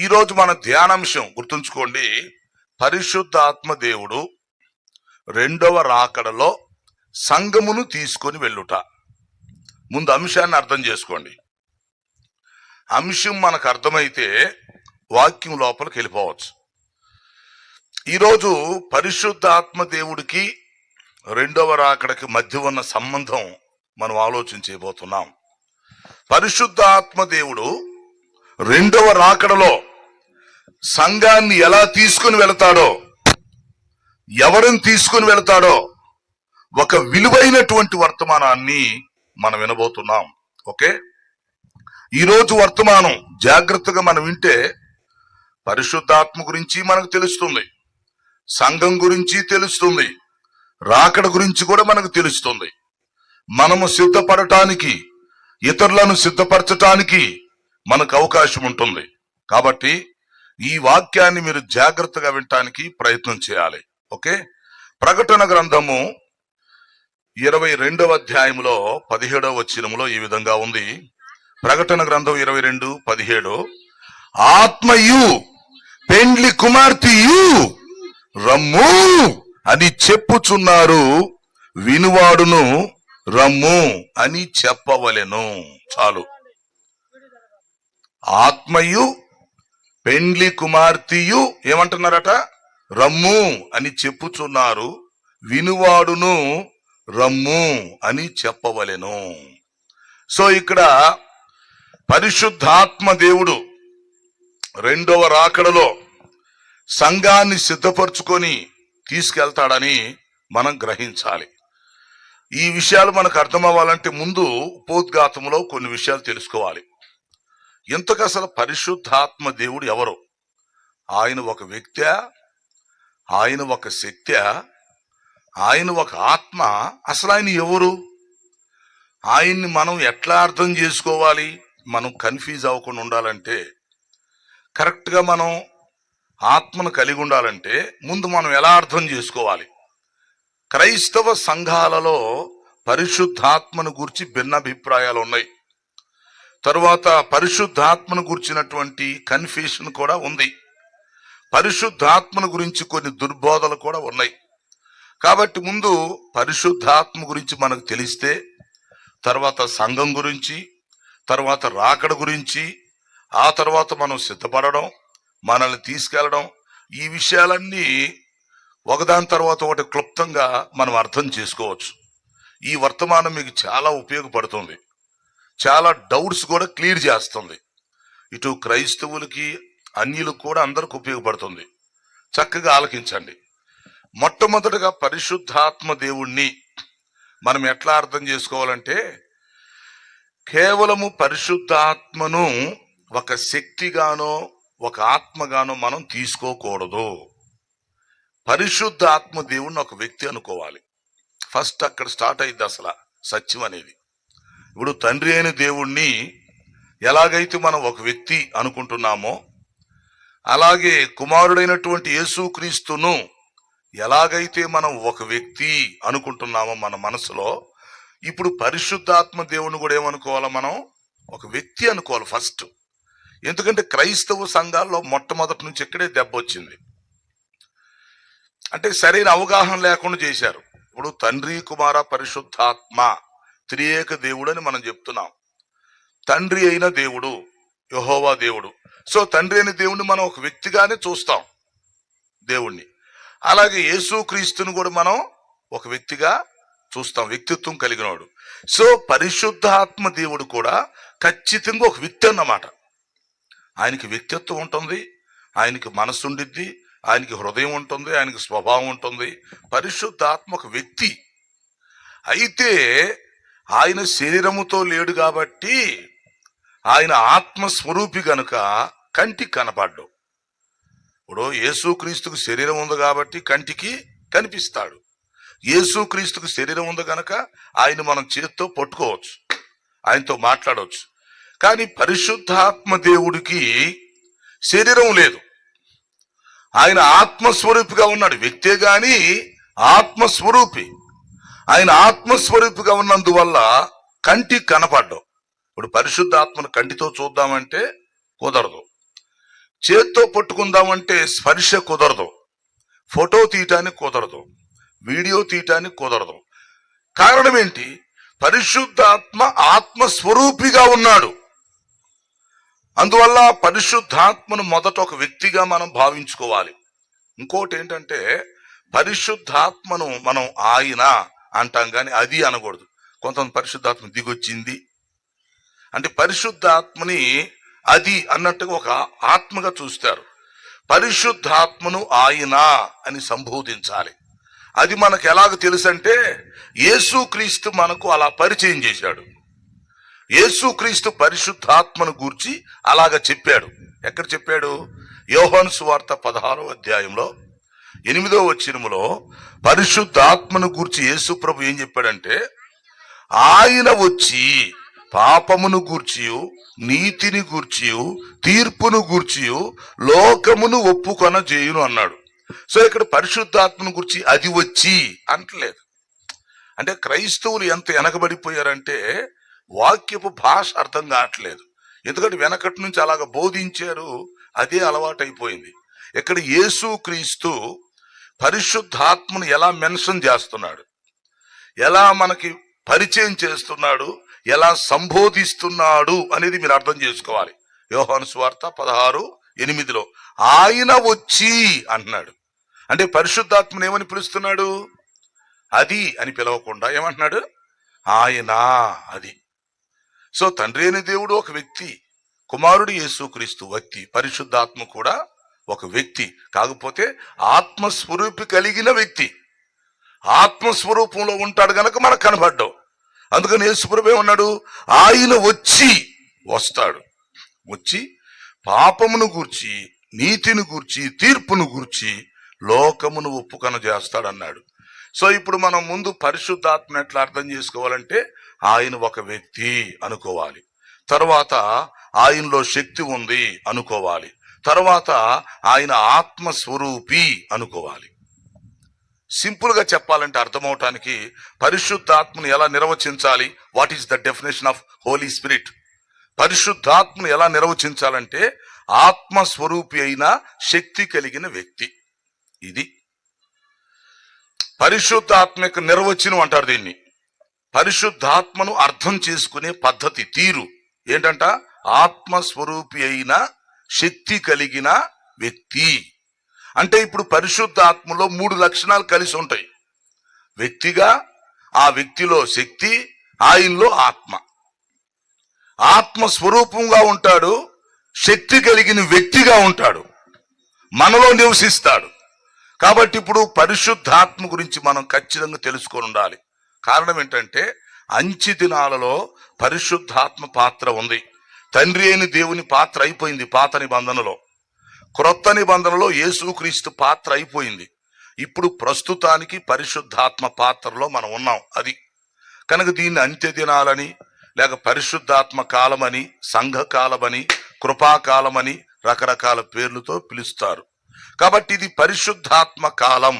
ఈరోజు మన ధ్యానాంశం గుర్తుంచుకోండి. పరిశుద్ధాత్మ దేవుడు రెండవ రాకడలో సంఘమును తీసుకొని వెళ్ళుట. ముందు అంశాన్ని అర్థం చేసుకోండి. అంశం మనకు అర్థమైతే వాక్యం లోపలికి వెళ్ళిపోవచ్చు. ఈరోజు పరిశుద్ధాత్మ దేవుడికి రెండవ రాకడకి మధ్య ఉన్న సంబంధం మనం ఆలోచించబోతున్నాం. పరిశుద్ధాత్మ దేవుడు రెండవ రాకడలో సంఘాన్ని ఎలా తీసుకుని వెళతాడో, ఎవరిని తీసుకుని వెళతాడో ఒక విలువైనటువంటి వర్తమానాన్ని మనం వినబోతున్నాం. ఓకే, ఈరోజు వర్తమానం జాగ్రత్తగా మనం వింటే పరిశుద్ధాత్మ గురించి మనకు తెలుస్తుంది, సంఘం గురించి తెలుస్తుంది, రాకడ గురించి కూడా మనకు తెలుస్తుంది. మనము సిద్ధపడటానికి, ఇతరులను సిద్ధపరచటానికి మనకు అవకాశం ఉంటుంది. కాబట్టి ఈ వాక్యాన్ని మీరు జాగ్రత్తగా వినటానికి ప్రయత్నం చేయాలి. ఓకే, ప్రకటన గ్రంథము 22వ అధ్యాయంలో 17వ వచనములో ఈ విధంగా ఉంది. ప్రకటన గ్రంథం 22:17, ఆత్మయు పెండ్లి కుమార్తెయు రమ్ము అని చెప్పుచున్నారు, వినువాడును రమ్ము అని చెప్పవలెను. చాలు. ఆత్మయు పెండ్లి కుమార్తెయు ఏమంటున్నారట? రమ్ము అని చెప్పుచున్నారు, వినువాడును రమ్ము అని చెప్పవలెను. సో ఇక్కడ పరిశుద్ధాత్మ దేవుడు రెండవ రాకడలో సంఘాన్ని సిద్ధపరచుకొని తీసుకెళ్తాడని మనం గ్రహించాలి. ఈ విషయాలు మనకు అర్థం అవ్వాలంటే ముందు ఉపోద్ఘాతంలో కొన్ని విషయాలు తెలుసుకోవాలి. ఇంతకు అసలు పరిశుద్ధాత్మ దేవుడు ఎవరు? ఆయన ఒక వ్యక్తి, ఆయన ఒక శక్తి, ఆయన ఒక ఆత్మ. అసలు ఆయన ఎవరు? ఆయన్ని మనం ఎట్లా అర్థం చేసుకోవాలి? మనం కన్ఫ్యూజ్ అవ్వకుండా ఉండాలంటే, కరెక్ట్గా మనం ఆత్మను కలిగి ఉండాలంటే ముందు మనం ఎలా అర్థం చేసుకోవాలి? క్రైస్తవ సంఘాలలో పరిశుద్ధాత్మను గురించి భిన్నాభిప్రాయాలు ఉన్నాయి. తరువాత పరిశుద్ధాత్మను గురించినటువంటి కన్ఫ్యూషన్ కూడా ఉంది. పరిశుద్ధాత్మను గురించి కొన్ని దుర్బోధలు కూడా ఉన్నాయి. కాబట్టి ముందు పరిశుద్ధాత్మ గురించి మనకు తెలిస్తే, తర్వాత సంఘం గురించి, తర్వాత రాకడ గురించి, ఆ తర్వాత మనం సిద్ధపడడం, మనల్ని తీసుకెళ్లడం, ఈ విషయాలన్నీ ఒకదాని తర్వాత ఒకటి క్లుప్తంగా మనం అర్థం చేసుకోవచ్చు. ఈ వర్తమానం మీకు చాలా ఉపయోగపడుతుంది, చాలా డౌట్స్ కూడా క్లియర్ చేస్తుంది. ఇటు క్రైస్తవులకి, అన్యులకు కూడా అందరికి ఉపయోగపడుతుంది. చక్కగా ఆలకించండి. మొట్టమొదటిగా పరిశుద్ధాత్మ దేవుణ్ణి మనం ఎట్లా అర్థం చేసుకోవాలంటే, కేవలము పరిశుద్ధాత్మను ఒక శక్తిగానో ఒక ఆత్మగానో మనం తీసుకోకూడదు. పరిశుద్ధాత్మ దేవుణ్ణి ఒక వ్యక్తి అనుకోవాలి. ఫస్ట్ అక్కడ స్టార్ట్ అయింది అసలు సత్యం అనేది. ఇప్పుడు తండ్రి అయిన దేవుణ్ణి ఎలాగైతే మనం ఒక వ్యక్తి అనుకుంటున్నామో, అలాగే కుమారుడైనటువంటి యేసుక్రీస్తును ఎలాగైతే మనం ఒక వ్యక్తి అనుకుంటున్నామో మన మనసులో, ఇప్పుడు పరిశుద్ధాత్మ దేవుని కూడా ఏమనుకోవాలా? మనం ఒక వ్యక్తి అనుకోవాలి ఫస్ట్. ఎందుకంటే క్రైస్తవ సంఘాల్లో మొట్టమొదటి నుంచి ఇక్కడే దెబ్బ వచ్చింది. అంటే సరైన అవగాహన లేకుండా చేశారు. ఇప్పుడు తండ్రి, కుమార, పరిశుద్ధాత్మ త్రియేక దేవుడు అని మనం చెప్తున్నాం. తండ్రి అయిన దేవుడు యెహోవా దేవుడు. సో తండ్రి అయిన దేవుడిని మనం ఒక వ్యక్తిగానే చూస్తాం దేవుణ్ణి. అలాగే యేసుక్రీస్తుని కూడా మనం ఒక వ్యక్తిగా చూస్తాం, వ్యక్తిత్వం కలిగినవాడు. సో పరిశుద్ధాత్మ దేవుడు కూడా ఖచ్చితంగా ఒక వ్యక్తి అన్నమాట. ఆయనకి వ్యక్తిత్వం ఉంటుంది, ఆయనకి మనసు ఉండిద్ది, ఆయనకి హృదయం ఉంటుంది, ఆయనకి స్వభావం ఉంటుంది. పరిశుద్ధాత్మ ఒక వ్యక్తి. అయితే ఆయన శరీరముతో లేడు కాబట్టి ఆయన ఆత్మస్వరూపి గనుక కంటికి కనపడ్డు. ఇప్పుడు యేసుక్రీస్తుకు శరీరం ఉంది కాబట్టి కంటికి కనిపిస్తాడు. యేసుక్రీస్తుకు శరీరం ఉంది గనక ఆయన మనం చేత్తో పట్టుకోవచ్చు, ఆయనతో మాట్లాడవచ్చు. కానీ పరిశుద్ధాత్మ దేవుడికి శరీరం లేదు, ఆయన ఆత్మస్వరూపిగా ఉన్నాడు. వ్యక్తే గాని ఆత్మస్వరూపి. ఆయన ఆత్మస్వరూపిగా ఉన్నందువల్ల కంటికి కనపడ్డం. ఇప్పుడు పరిశుద్ధాత్మను కంటితో చూద్దామంటే కుదరదు. చేత్తో పట్టుకుందామంటే స్పర్శ కుదరదు, ఫోటో తీయటానికి కుదరదు, వీడియో తీయటానికి కుదరదు. కారణం ఏంటి? పరిశుద్ధాత్మ ఆత్మస్వరూపిగా ఉన్నాడు. అందువల్ల పరిశుద్ధాత్మను మొదట ఒక వ్యక్తిగా మనం భావించుకోవాలి. ఇంకోటి ఏంటంటే, పరిశుద్ధాత్మను మనం ఆయన అంటాం కానీ అది అనకూడదు. కొంతమంది పరిశుద్ధాత్మ దిగొచ్చింది అంటే పరిశుద్ధాత్మని అది అన్నట్టుగా ఒక ఆత్మగా చూస్తారు. పరిశుద్ధాత్మను ఆయన అని సంబోధించాలి. అది మనకు ఎలాగ తెలుసు అంటే, యేసుక్రీస్తు మనకు అలా పరిచయం చేశాడు. యేసుక్రీస్తు పరిశుద్ధాత్మను గూర్చి అలాగ చెప్పాడు. ఎక్కడ చెప్పాడు? యోహాను సువార్త 16వ అధ్యాయంలో 8వ వచనములో పరిశుద్ధాత్మను గూర్చి యేసు ప్రభు ఏం చెప్పాడంటే, ఆయన వచ్చి పాపమును గూర్చియు నీతిని గూర్చియు తీర్పును గూర్చియు లోకమును ఒప్పుకొన చేయును అన్నాడు. సో ఇక్కడ పరిశుద్ధాత్మను గురించి అది వచ్చి అంటలేదు. అంటే క్రైస్తవులు ఎంత వెనకబడిపోయారంటే వాక్యపు భాష అర్థం కావట్లేదు. ఎందుకంటే వెనకటి నుంచి అలాగ బోధించారు, అదే అలవాటైపోయింది. ఇక్కడ యేసుక్రీస్తు పరిశుద్ధాత్మను ఎలా మెన్షన్ చేస్తున్నాడు, ఎలా మనకి పరిచయం చేస్తున్నాడు, ఎలా సంబోధిస్తున్నాడు అనేది మీరు అర్థం చేసుకోవాలి. యోహాను సువార్త 16:8 ఆయన వచ్చి అంటున్నాడు. అంటే పరిశుద్ధాత్మను ఏమని పిలుస్తున్నాడు? అది అని పిలవకుండా ఏమంటున్నాడు? ఆయన అది. సో తండ్రి అయిన దేవుడు ఒక వ్యక్తి, కుమారుడు యేసుక్రీస్తు వ్యక్తి, పరిశుద్ధాత్మ కూడా ఒక వ్యక్తి. కాకపోతే ఆత్మస్వరూపి కలిగిన వ్యక్తి, ఆత్మస్వరూపంలో ఉంటాడు గనక మనకు కనబడ్డావు. అందుకని యేసుప్రభు ఏమన్నాడు? ఆయన వస్తాడు, వచ్చి పాపమును గూర్చి నీతిని గూర్చి తీర్పును గూర్చి లోకమును ఒప్పుకొన చేస్తాడన్నాడు. సో ఇప్పుడు మనం ముందు పరిశుద్ధాత్మ ఎట్లా అర్థం చేసుకోవాలంటే, ఆయన ఒక వ్యక్తి అనుకోవాలి, తర్వాత ఆయనలో శక్తి ఉంది అనుకోవాలి, తర్వాత ఆయన ఆత్మస్వరూపి అనుకోవాలి. సింపుల్ గా చెప్పాలంటే అర్థమవటానికి పరిశుద్ధాత్మను ఎలా నిర్వచించాలి? What is the definition of Holy Spirit? పరిశుద్ధాత్మను ఎలా నిర్వచించాలంటే ఆత్మస్వరూపి అయిన శక్తి కలిగిన వ్యక్తి. ఇది పరిశుద్ధాత్మ యొక్క నిర్వచనం అంటారు దీన్ని. పరిశుద్ధాత్మను అర్థం చేసుకునే పద్ధతి తీరు ఏంటంట? ఆత్మస్వరూపి అయిన శక్తి కలిగిన వ్యక్తి. అంటే ఇప్పుడు పరిశుద్ధాత్మలో 3 లక్షణాలు కలిసి ఉంటాయి. వ్యక్తిగా, ఆ వ్యక్తిలో శక్తి, ఆయనలో ఆత్మ. ఆత్మస్వరూపంగా ఉంటాడు, శక్తి కలిగిన వ్యక్తిగా ఉంటాడు, మనలో నివసిస్తాడు. కాబట్టి ఇప్పుడు పరిశుద్ధాత్మ గురించి మనం ఖచ్చితంగా తెలుసుకొని ఉండాలి. కారణం ఏంటంటే అంచె దినాలలో పరిశుద్ధాత్మ పాత్ర ఉంది. తండ్రి అయిన దేవుని పాత్ర అయిపోయింది పాత నిబంధనలో. క్రొత్త నిబంధనలో యేసుక్రీస్తు పాత్ర అయిపోయింది. ఇప్పుడు ప్రస్తుతానికి పరిశుద్ధాత్మ పాత్రలో మనం ఉన్నాం. అది కనుక దీన్ని అంత్య దినాలని, లేక పరిశుద్ధాత్మ కాలమని, సంఘకాలమని, కృపాకాలమని రకరకాల పేర్లతో పిలుస్తారు. కాబట్టి ఇది పరిశుద్ధాత్మ కాలం.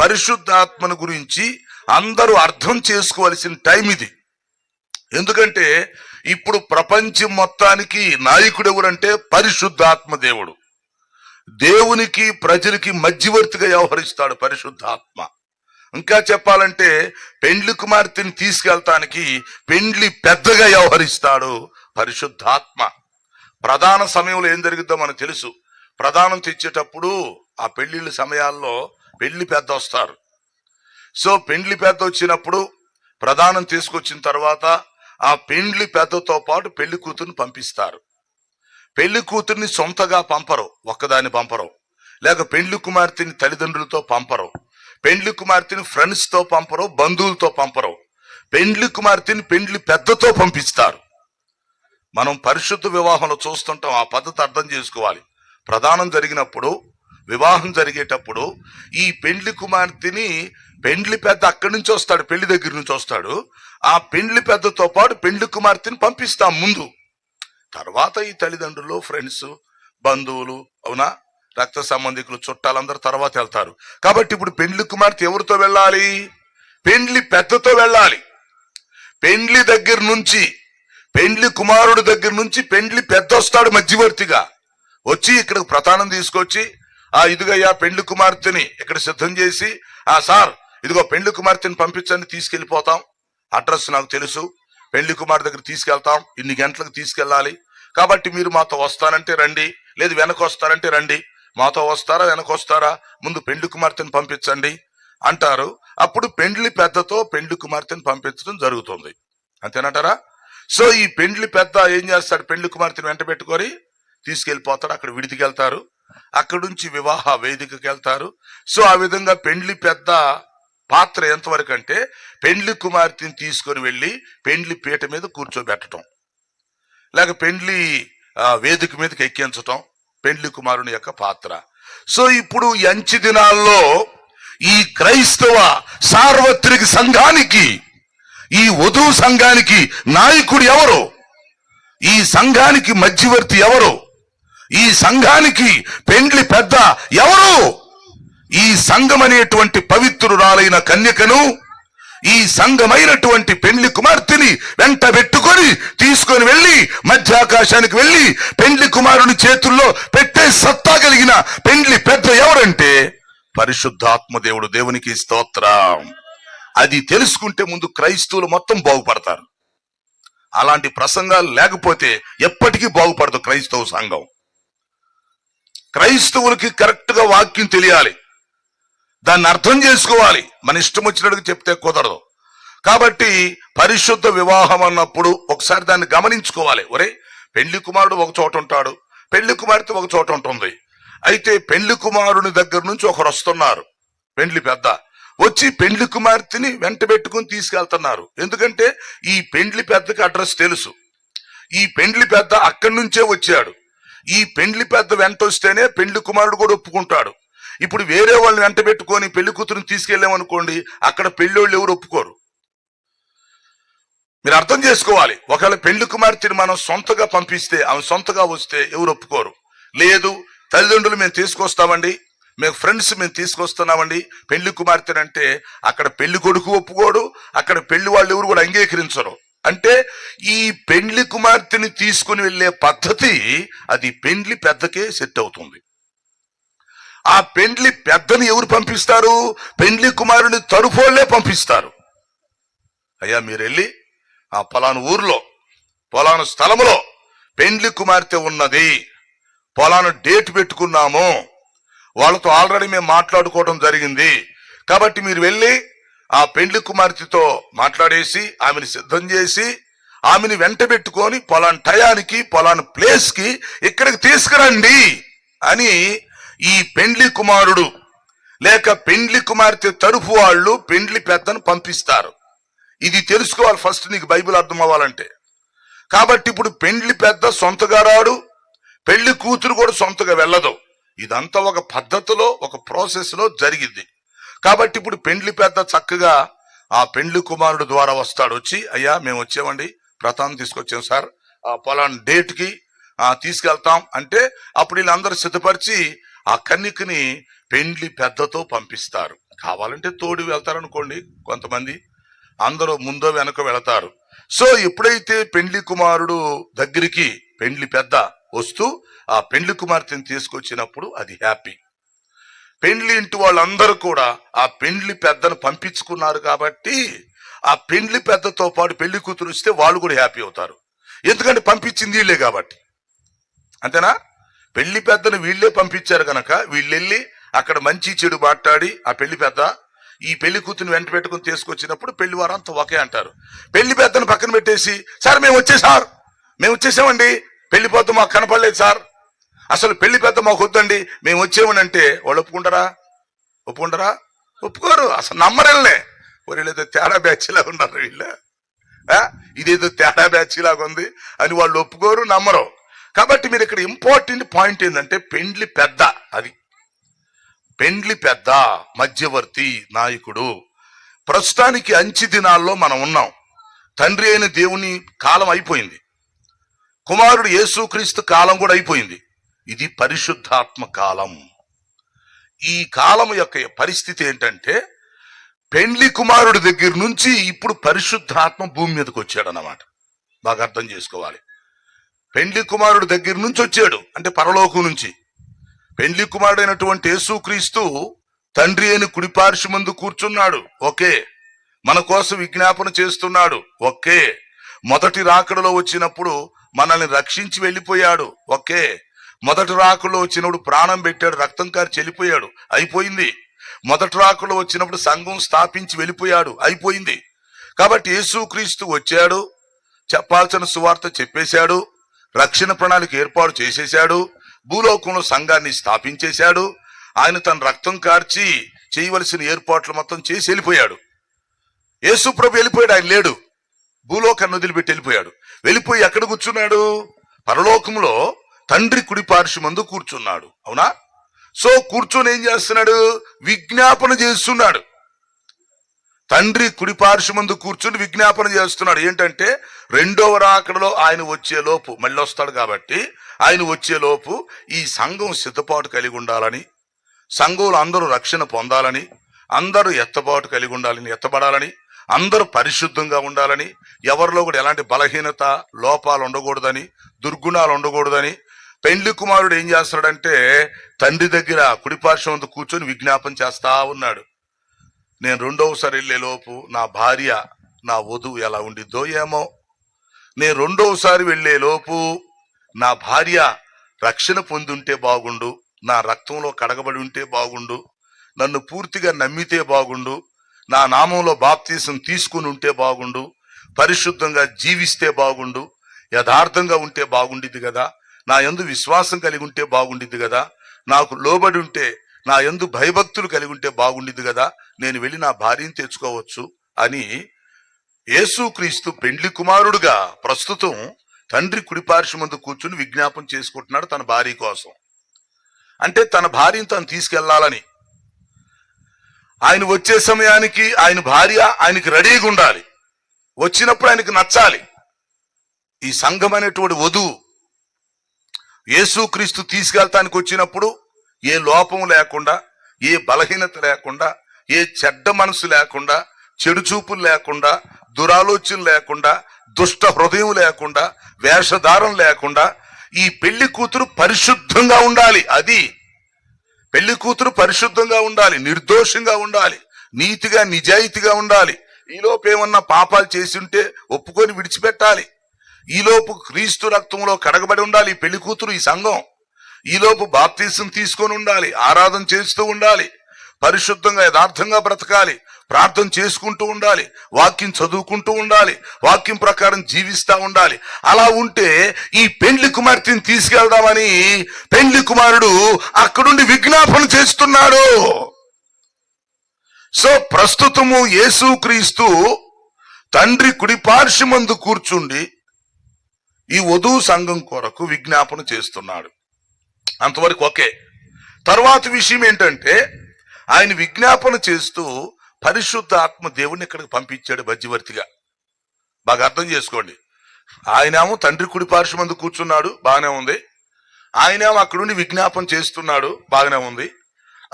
పరిశుద్ధాత్మను గురించి అందరూ అర్థం చేసుకోవలసిన టైం ఇది. ఎందుకంటే ఇప్పుడు ప్రపంచం మొత్తానికి నాయకుడు ఎవరంటే పరిశుద్ధాత్మ దేవుడు. దేవునికి ప్రజలకి మధ్యవర్తిగా వ్యవహరిస్తాడు పరిశుద్ధాత్మ. ఇంకా చెప్పాలంటే పెండ్లి కుమార్తెని తీసుకెళ్తానికి పెండ్లి పెద్దగా వ్యవహరిస్తాడు పరిశుద్ధాత్మ. ప్రధాన సమయంలో ఏం జరుగుద్దో మనకు తెలుసు. ప్రధానం తెచ్చేటప్పుడు ఆ పెళ్లిళ్ళ సమయాల్లో పెళ్లి పెద్ద వస్తారు. సో పెండ్లి పెద్ద వచ్చినప్పుడు ప్రధానం తీసుకొచ్చిన తర్వాత ఆ పెండ్లి పెద్దతో పాటు పెళ్లి కూతుర్ని పంపిస్తారు. పెళ్లి కూతుర్ని సొంతగా పంపరు, ఒక్కదాన్ని పంపరు. లేక పెండ్లి కుమార్తెని తల్లిదండ్రులతో పంపరు, పెండ్లి కుమార్తెని ఫ్రెండ్స్ తో పంపరు, బంధువులతో పంపరు. పెండ్లి కుమార్తెని పెండ్లి పెద్దతో పంపిస్తారు. మనం పరిశుద్ధ వివాహంలో చూస్తుంటాం. ఆ పద్ధతి అర్థం చేసుకోవాలి. ప్రధానం జరిగినప్పుడు, వివాహం జరిగేటప్పుడు ఈ పెండ్లి కుమార్తెని పెండ్లి పెద్ద అక్కడి నుంచి వస్తాడు, పెళ్లి దగ్గర నుంచి వస్తాడు. ఆ పెండ్లి పెద్దతో పాటు పెండ్లి కుమార్తెని పంపిస్తాం ముందు. తర్వాత ఈ తల్లిదండ్రులు, ఫ్రెండ్స్, బంధువులు, అవునా, రక్త సంబంధికులు, చుట్టాలందరూ తర్వాత వెళ్తారు. కాబట్టి ఇప్పుడు పెండ్లి కుమార్తె ఎవరితో వెళ్ళాలి? పెండ్లి పెద్దతో వెళ్ళాలి. పెండ్లి దగ్గర నుంచి, పెండ్లి కుమారుడు దగ్గర నుంచి పెండ్లి పెద్ద వస్తాడు మధ్యవర్తిగా. వచ్చి ఇక్కడ ప్రతానం తీసుకొచ్చి ఇదిగయ్యా పెండ్లి కుమార్తెని ఇక్కడ సిద్ధం చేసి సార్ ఇదిగో పెండ్లి కుమార్తెని పంపించండి, తీసుకెళ్లిపోతాం, అడ్రస్ నాకు తెలుసు, పెండ్లి కుమార్ దగ్గర తీసుకెళ్తాం, ఇన్ని గంటలకు తీసుకెళ్ళాలి, కాబట్టి మీరు మాతో వస్తానంటే రండి, లేదు వెనక వస్తారంటే రండి, మాతో వస్తారా వెనక వస్తారా, ముందు పెండ్లి కుమార్తెని పంపించండి అంటారు. అప్పుడు పెండ్లి పెద్దతో పెండ్లి కుమార్తెని పంపించడం జరుగుతుంది. అంతేనంటారా? సో ఈ పెండ్లి పెద్ద ఏం చేస్తాడు, పెండ్లి కుమార్తెని వెంట పెట్టుకొని తీసుకెళ్లిపోతాడు. అక్కడ విడిదికి వెళ్తారు, అక్కడి నుంచి వివాహ వేదికకి వెళ్తారు. సో ఆ విధంగా పెండ్లి పెద్ద పాత్ర ఎంతవరకు అంటే పెండ్లి కుమార్తెని తీసుకొని వెళ్లి పెండ్లి పీట మీద కూర్చోబెట్టడం, లేక పెండ్లి వేదిక మీదకి ఎక్కించటం పెండ్లి కుమారుని యొక్క పాత్ర. సో ఇప్పుడు ఈ అంచె దినాల్లో ఈ క్రైస్తవ సార్వత్రిక సంఘానికి, ఈ వధువు సంఘానికి నాయకుడు ఎవరు, ఈ సంఘానికి మధ్యవర్తి ఎవరు, ఈ సంఘానికి పెండ్లి పెద్ద ఎవరు? ఈ సంఘం అనేటువంటి పవిత్రురాలైన కన్యకను, ఈ సంఘమైనటువంటి పెండ్లి కుమార్తెని వెంట పెట్టుకొని తీసుకొని వెళ్లి మధ్యాకాశానికి వెళ్లి పెండ్లి కుమారుని చేతుల్లో పెట్టే సత్తా కలిగిన పెండ్లి పెద్ద ఎవరంటే పరిశుద్ధాత్మ దేవుడు. దేవునికి స్తోత్రం. అది తెలుసుకుంటే ముందు క్రైస్తవులు మొత్తం బాగుపడతారు. అలాంటి ప్రసంగాలు లేకపోతే ఎప్పటికీ బాగుపడదు క్రైస్తవ సంఘం. క్రైస్తవులకి కరెక్ట్ గా వాక్యం తెలియాలి, దాన్ని అర్థం చేసుకోవాలి. మన ఇష్టం వచ్చినట్టుగా చెప్తే కుదరదు. కాబట్టి పరిశుద్ధ వివాహం అన్నప్పుడు ఒకసారి దాన్ని గమనించుకోవాలి. ఒరే, పెళ్లి కుమారుడు ఒక చోట ఉంటాడు, పెళ్లి కుమార్తె ఒక చోట ఉంటుంది. అయితే పెళ్లి కుమారుని దగ్గర నుంచి ఒకరు వస్తున్నారు, పెండ్లి పెద్ద వచ్చి పెండ్లి కుమార్తెని వెంట పెట్టుకుని తీసుకెళ్తున్నారు. ఎందుకంటే ఈ పెండ్లి పెద్దకి అడ్రస్ తెలుసు, ఈ పెండ్లి పెద్ద అక్కడి నుంచే వచ్చాడు. ఈ పెండ్లి పెద్ద వెంట వస్తేనే పెండ్లి కుమారుడు కూడా ఒప్పుకుంటాడు. ఇప్పుడు వేరే వాళ్ళని వెంట పెట్టుకొని పెళ్లి కూతురుని తీసుకెళ్ళామనుకోండి, అక్కడ పెళ్లిళ్ళు ఎవరు ఒప్పుకోరు. మీరు అర్థం చేసుకోవాలి. ఒకవేళ పెళ్లి కుమార్తెని మనం సొంతగా పంపిస్తే, ఆమె సొంతగా వస్తే ఎవరు ఒప్పుకోరు. లేదు, తల్లిదండ్రులు మేము తీసుకొస్తామండి, మేము ఫ్రెండ్స్ మేము తీసుకొస్తున్నామండి పెళ్లి కుమార్తెని అంటే అక్కడ పెళ్లి కొడుకు ఒప్పుకోడు, అక్కడ పెళ్లి వాళ్ళు ఎవరు కూడా అంగీకరించరు. అంటే ఈ పెండ్లి కుమార్తెని తీసుకుని వెళ్లే పద్ధతి అది పెండ్లి పెద్దకే సెట్ అవుతుంది. ఆ పెండ్లి పెద్దని ఎవరు పంపిస్తారు? పెండ్లి కుమారుని తరఫులే పంపిస్తారు. అయ్యా మీరు వెళ్ళి ఆ పలాను ఊర్లో పలాను స్థలములో పెండ్లి కుమార్తె ఉన్నది, పలాను డేట్ పెట్టుకున్నాము, వాళ్ళతో ఆల్రెడీ మేము మాట్లాడుకోవడం జరిగింది, కాబట్టి మీరు వెళ్ళి ఆ పెండ్లి కుమార్తెతో మాట్లాడేసి ఆమెను సిద్ధం చేసి ఆమెను వెంట పెట్టుకొని పలాను టయానికి పలాను ప్లేస్ కి ఇక్కడికి తీసుకురండి అని ఈ పెండ్లి కుమారుడు లేక పెండ్లి కుమార్తె తరఫు వాళ్ళు పెండ్లి పెద్దను పంపిస్తారు. ఇది తెలుసుకోవాలి ఫస్ట్, నీకు బైబిల్ అర్థం అవ్వాలంటే. కాబట్టి ఇప్పుడు పెండ్లి పెద్ద సొంతగా రాడు, పెళ్లి కూతురు కూడా సొంతగా వెళ్ళదు. ఇదంతా ఒక పద్ధతిలో ఒక ప్రాసెస్ లో జరిగింది. కాబట్టి ఇప్పుడు పెండ్లి పెద్ద చక్కగా ఆ పెండ్లి కుమారుడు ద్వారా వస్తాడు. వచ్చి అయ్యా మేము వచ్చామండి, ప్రతానం తీసుకొచ్చాం సార్, ఆ పలానా డేట్ కి తీసుకెళ్తాం అంటే అప్పుడు వీళ్ళందరూ సిద్ధపరిచి ఆ కన్యకని పెండ్లి పెద్దతో పంపిస్తారు. కావాలంటే తోడు వెళ్తారనుకోండి కొంతమంది, అందరూ ముందో వెనక వెళతారు. సో ఎప్పుడైతే పెండ్లి కుమారుడు దగ్గరికి పెండ్లి పెద్ద వస్తూ ఆ పెండ్లి కుమార్తెని తీసుకొచ్చినప్పుడు అది హ్యాపీ. పెండ్లి ఇంటి వాళ్ళందరూ కూడా ఆ పెండ్లి పెద్దను పంపించుకున్నారు కాబట్టి ఆ పెండ్లి పెద్దతో పాటు పెళ్లి కూతురు వస్తే వాళ్ళు కూడా హ్యాపీ అవుతారు. ఎందుకంటే పంపించింది వీళ్ళే కాబట్టి. అంతేనా? పెళ్లి పెద్దను వీళ్ళే పంపించారు కనుక వీళ్ళు వెళ్ళి అక్కడ మంచి చెడు మాట్లాడి ఆ పెళ్లి పెద్ద ఈ పెళ్లి కూతురుని వెంట పెట్టుకుని తీసుకొచ్చినప్పుడు పెళ్లి వారంతా ఒకే అంటారు. పెళ్లి పెద్దను పక్కన పెట్టేసి సార్ మేము వచ్చేసామండి, పెళ్లి పెద్ద మాకు కనపడలేదు సార్, అసలు పెళ్లి పెద్ద మాకు వద్దండి మేము వచ్చేమని అంటే వాళ్ళు ఒప్పుకుంటారా? ఒప్పుకోరు. అసలు నమ్మరల్నే. వీళ్ళేదో తేడా బ్యాచ్ లాగా ఉన్నారు, వీళ్ళు ఇదేదో తేడా బ్యాచ్ లాగా ఉంది అని వాళ్ళు ఒప్పుకోరు, నమ్మరు. కాబట్టి మీరు ఇక్కడ ఇంపార్టెంట్ పాయింట్ ఏంటంటే పెండ్లి పెద్ద, అది పెండ్లి పెద్ద మధ్యవర్తి నాయకుడు. ప్రస్తుతానికి అంచె దినాల్లో మనం ఉన్నాం. తండ్రి అయిన దేవుని కాలం అయిపోయింది, కుమారుడు యేసుక్రీస్తు కాలం కూడా అయిపోయింది. ఇది పరిశుద్ధాత్మ కాలం. ఈ కాలం యొక్క పరిస్థితి ఏంటంటే పెండ్లి కుమారుడి దగ్గర నుంచి ఇప్పుడు పరిశుద్ధాత్మ భూమి మీదకి వచ్చాడు అన్నమాట. బాగా అర్థం చేసుకోవాలి. పెండ్లి కుమారుడు దగ్గర నుంచి వచ్చాడు, అంటే పరలోకం నుంచి. పెండ్లి కుమారుడైనటువంటి యేసుక్రీస్తు తండ్రి అయిన కుడిపార్శ్వమందు కూర్చున్నాడు, ఓకే. మన కోసం విజ్ఞాపన చేస్తున్నాడు, ఓకే. మొదటి రాకడలో వచ్చినప్పుడు మనల్ని రక్షించి వెళ్ళిపోయాడు, ఓకే. మొదటి రాకడలో వచ్చినప్పుడు ప్రాణం పెట్టాడు, రక్తం కారి చెల్లిపోయాడు, అయిపోయింది. మొదటి రాకడలో వచ్చినప్పుడు సంఘం స్థాపించి వెళ్ళిపోయాడు, అయిపోయింది. కాబట్టి యేసుక్రీస్తు వచ్చాడు, చెప్పాల్సిన సువార్త చెప్పేశాడు, రక్షణ ప్రణాళిక ఏర్పాటు చేసేశాడు, భూలోకంలో సంఘాన్ని స్థాపించేశాడు. ఆయన తన రక్తం కార్చి చేయవలసిన ఏర్పాట్లు మొత్తం చేసి వెళ్ళిపోయాడు. యేసు ప్రభు వెళ్ళిపోయాడు, ఆయన లేడు, భూలోకాన్ని వదిలిపెట్టి వెళ్ళిపోయాడు. వెళ్ళిపోయి ఎక్కడ కూర్చున్నాడు? పరలోకంలో తండ్రి కుడి పార్శ్వమందు కూర్చున్నాడు, అవునా? సో కూర్చొని ఏం చేస్తున్నాడు? విజ్ఞాపన చేస్తున్నాడు. తండ్రి కుడి పార్శ్వమందు కూర్చుని విజ్ఞాపన చేస్తున్నాడు. ఏంటంటే రెండవ రాకడలో ఆయన వచ్చే లోపు, మళ్ళీ వస్తాడు కాబట్టి ఆయన వచ్చే లోపు ఈ సంఘం సిద్ధపాటు కలిగి ఉండాలని, సంఘంలో అందరూ రక్షణ పొందాలని, అందరూ ఎత్తబాటు కలిగి ఉండాలని, ఎత్తబడాలని, అందరూ పరిశుద్ధంగా ఉండాలని, ఎవరిలో కూడా ఎలాంటి బలహీనత లోపాలు ఉండకూడదని, దుర్గుణాలు ఉండకూడదని పెండ్లి కుమారుడు ఏం చేస్తున్నాడంటే తండ్రి దగ్గర కుడిపార్శ్వం కూర్చొని విజ్ఞాపన చేస్తా ఉన్నాడు. నేను రెండవసారి వెళ్లే లోపు నా భార్య, నా వధువు ఎలా ఉండిద్దో ఏమో. నేను రెండవసారి వెళ్లే లోపు నా భార్య రక్షణ పొంది ఉంటే బాగుండు, నా రక్తంలో కడగబడి ఉంటే బాగుండు, నన్ను పూర్తిగా నమ్మితే బాగుండు, నా నామంలో బాప్తీసం తీసుకుని ఉంటే బాగుండు, పరిశుద్ధంగా జీవిస్తే బాగుండు, యథార్థంగా ఉంటే బాగుండిద్ది కదా, నా యందు విశ్వాసం కలిగి ఉంటే బాగుండిద్ది కదా, నాకు లోబడి ఉంటే, నా యందు భయభక్తులు కలిగి ఉంటే బాగుండిద్ది కదా, నేను వెళ్ళి నా భార్యను తెచ్చుకోవచ్చు అని యేసుక్రీస్తు పెండ్లి కుమారుడుగా ప్రస్తుతం తండ్రి కుడిపార్శ్వమందు కూర్చుని విజ్ఞాపన చేసుకుంటున్నాడు తన భార్య కోసం. అంటే తన భార్యను తను తీసుకెళ్లాలని. ఆయన వచ్చే సమయానికి ఆయన భార్య ఆయనకి రెడీగా ఉండాలి, వచ్చినప్పుడు ఆయనకి నచ్చాలి. ఈ సంఘం అనేటువంటి వధువు యేసుక్రీస్తు తీసుకెళ్తానికి వచ్చినప్పుడు ఏ లోపం లేకుండా, ఏ బలహీనత లేకుండా, ఏ చెడ్డ మనసు లేకుండా, చెడు చూపులు లేకుండా, దురాలోచన లేకుండా, దుష్ట హృదయం లేకుండా, వేషధారం లేకుండా ఈ పెళ్లి కూతురు పరిశుద్ధంగా ఉండాలి. అది పెళ్లి కూతురు పరిశుద్ధంగా ఉండాలి, నిర్దోషంగా ఉండాలి, నీతిగా నిజాయితీగా ఉండాలి. ఈలోపు ఏమన్నా పాపాలు చేసి ఉంటే ఒప్పుకొని విడిచిపెట్టాలి. ఈలోపు క్రీస్తు రక్తంలో కడగబడి ఉండాలి ఈ పెళ్లి కూతురు, ఈ సంఘం. ఈలోపు బాప్తీసం తీసుకొని ఉండాలి, ఆరాధన చేస్తూ ఉండాలి, పరిశుద్ధంగా యథార్థంగా బ్రతకాలి, ప్రార్థన చేసుకుంటూ ఉండాలి, వాక్యం చదువుకుంటూ ఉండాలి, వాక్యం ప్రకారం జీవిస్తూ ఉండాలి. అలా ఉంటే ఈ పెండ్లి కుమార్తెని తీసుకెళ్దామని పెండ్లి కుమారుడు అక్కడుండి విజ్ఞాపన చేస్తున్నాడు. సో ప్రస్తుతము యేసుక్రీస్తు తండ్రి కుడిపార్శ్వమందు కూర్చుండి ఈ వధువు సంఘం కొరకు విజ్ఞాపన చేస్తున్నాడు. అంతవరకు ఓకే. తర్వాత విషయం ఏంటంటే ఆయన విజ్ఞాపన చేస్తూ పరిశుద్ధ ఆత్మ దేవుడిని ఇక్కడికి పంపించాడు మధ్యవర్తిగా. బాగా అర్థం చేసుకోండి. ఆయనేమో తండ్రి కుడి పార్శ్వమందు కూర్చున్నాడు, బాగానే ఉంది. ఆయనేమో అక్కడుండి విజ్ఞాపన చేస్తున్నాడు, బాగానే ఉంది.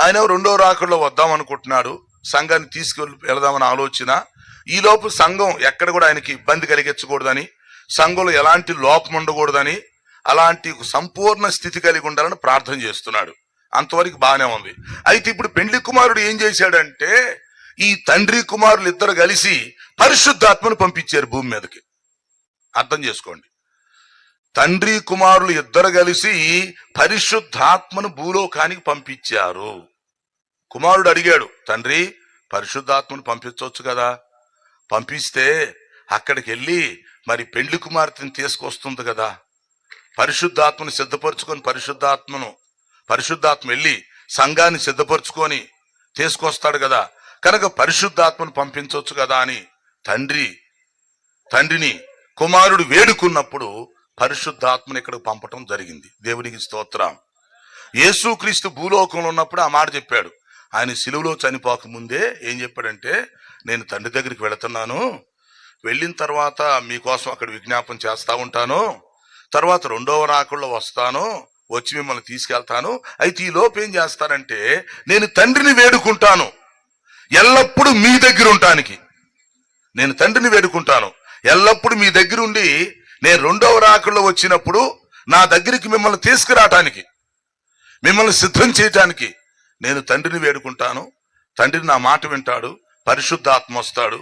ఆయన రెండో రాకడలో వద్దాం అనుకుంటున్నాడు, సంఘాన్ని తీసుకెళ్ళి వెళదామని ఆలోచన. ఈలోపు సంఘం ఎక్కడ కూడా ఆయనకి ఇబ్బంది కలిగించకూడదని, సంఘంలో ఎలాంటి లోపం ఉండకూడదని, అలాంటి సంపూర్ణ స్థితి కలిగి ఉండాలని ప్రార్థన చేస్తున్నాడు. అంతవరకు బాగానే ఉంది. అయితే ఇప్పుడు పెండ్లి కుమారుడు ఏం చేశాడంటే ఈ తండ్రి కుమారులు ఇద్దరు కలిసి పరిశుద్ధాత్మను పంపించారు భూమి మీదకి. అర్థం చేసుకోండి. తండ్రి కుమారులు ఇద్దరు కలిసి పరిశుద్ధాత్మను భూలోకానికి పంపించారు. కుమారుడు అడిగాడు, తండ్రి పరిశుద్ధాత్మను పంపించవచ్చు కదా, పంపిస్తే అక్కడికి వెళ్ళి మరి పెండ్లి కుమార్తెను తీసుకొస్తుంది కదా, పరిశుద్ధాత్మను సిద్ధపరచుకొని పరిశుద్ధాత్మ వెళ్ళి సంఘాన్ని సిద్ధపరచుకొని తీసుకొస్తాడు కదా, కనుక పరిశుద్ధాత్మను పంపించవచ్చు కదా అని తండ్రిని కుమారుడు వేడుకున్నప్పుడు పరిశుద్ధాత్మను ఇక్కడికి పంపటం జరిగింది. దేవునికి స్తోత్రం. యేసుక్రీస్తు భూలోకంలో ఉన్నప్పుడు ఆ మాట చెప్పాడు. ఆయన సిలువలో చనిపోక ముందే ఏం చెప్పాడంటే, నేను తండ్రి దగ్గరికి వెళుతున్నాను, వెళ్ళిన తర్వాత మీకోసం అక్కడ విజ్ఞాపన చేస్తా ఉంటాను, తర్వాత రెండవ రాకడలో వస్తాను, వచ్చి మిమ్మల్ని తీసుకెళ్తాను. అయితే ఈ లోపు ఏం చేస్తానంటే నేను తండ్రిని వేడుకుంటాను ఎల్లప్పుడూ మీ దగ్గర ఉండటానికి. నేను తండ్రిని వేడుకుంటాను ఎల్లప్పుడూ మీ దగ్గర ఉండి నేను రెండవ రాకడలో వచ్చినప్పుడు నా దగ్గరికి మిమ్మల్ని తీసుకురావటానికి, మిమ్మల్ని సిద్ధం చేయటానికి నేను తండ్రిని వేడుకుంటాను. తండ్రి నా మాట వింటాడు, పరిశుద్ధాత్మ వస్తాడు,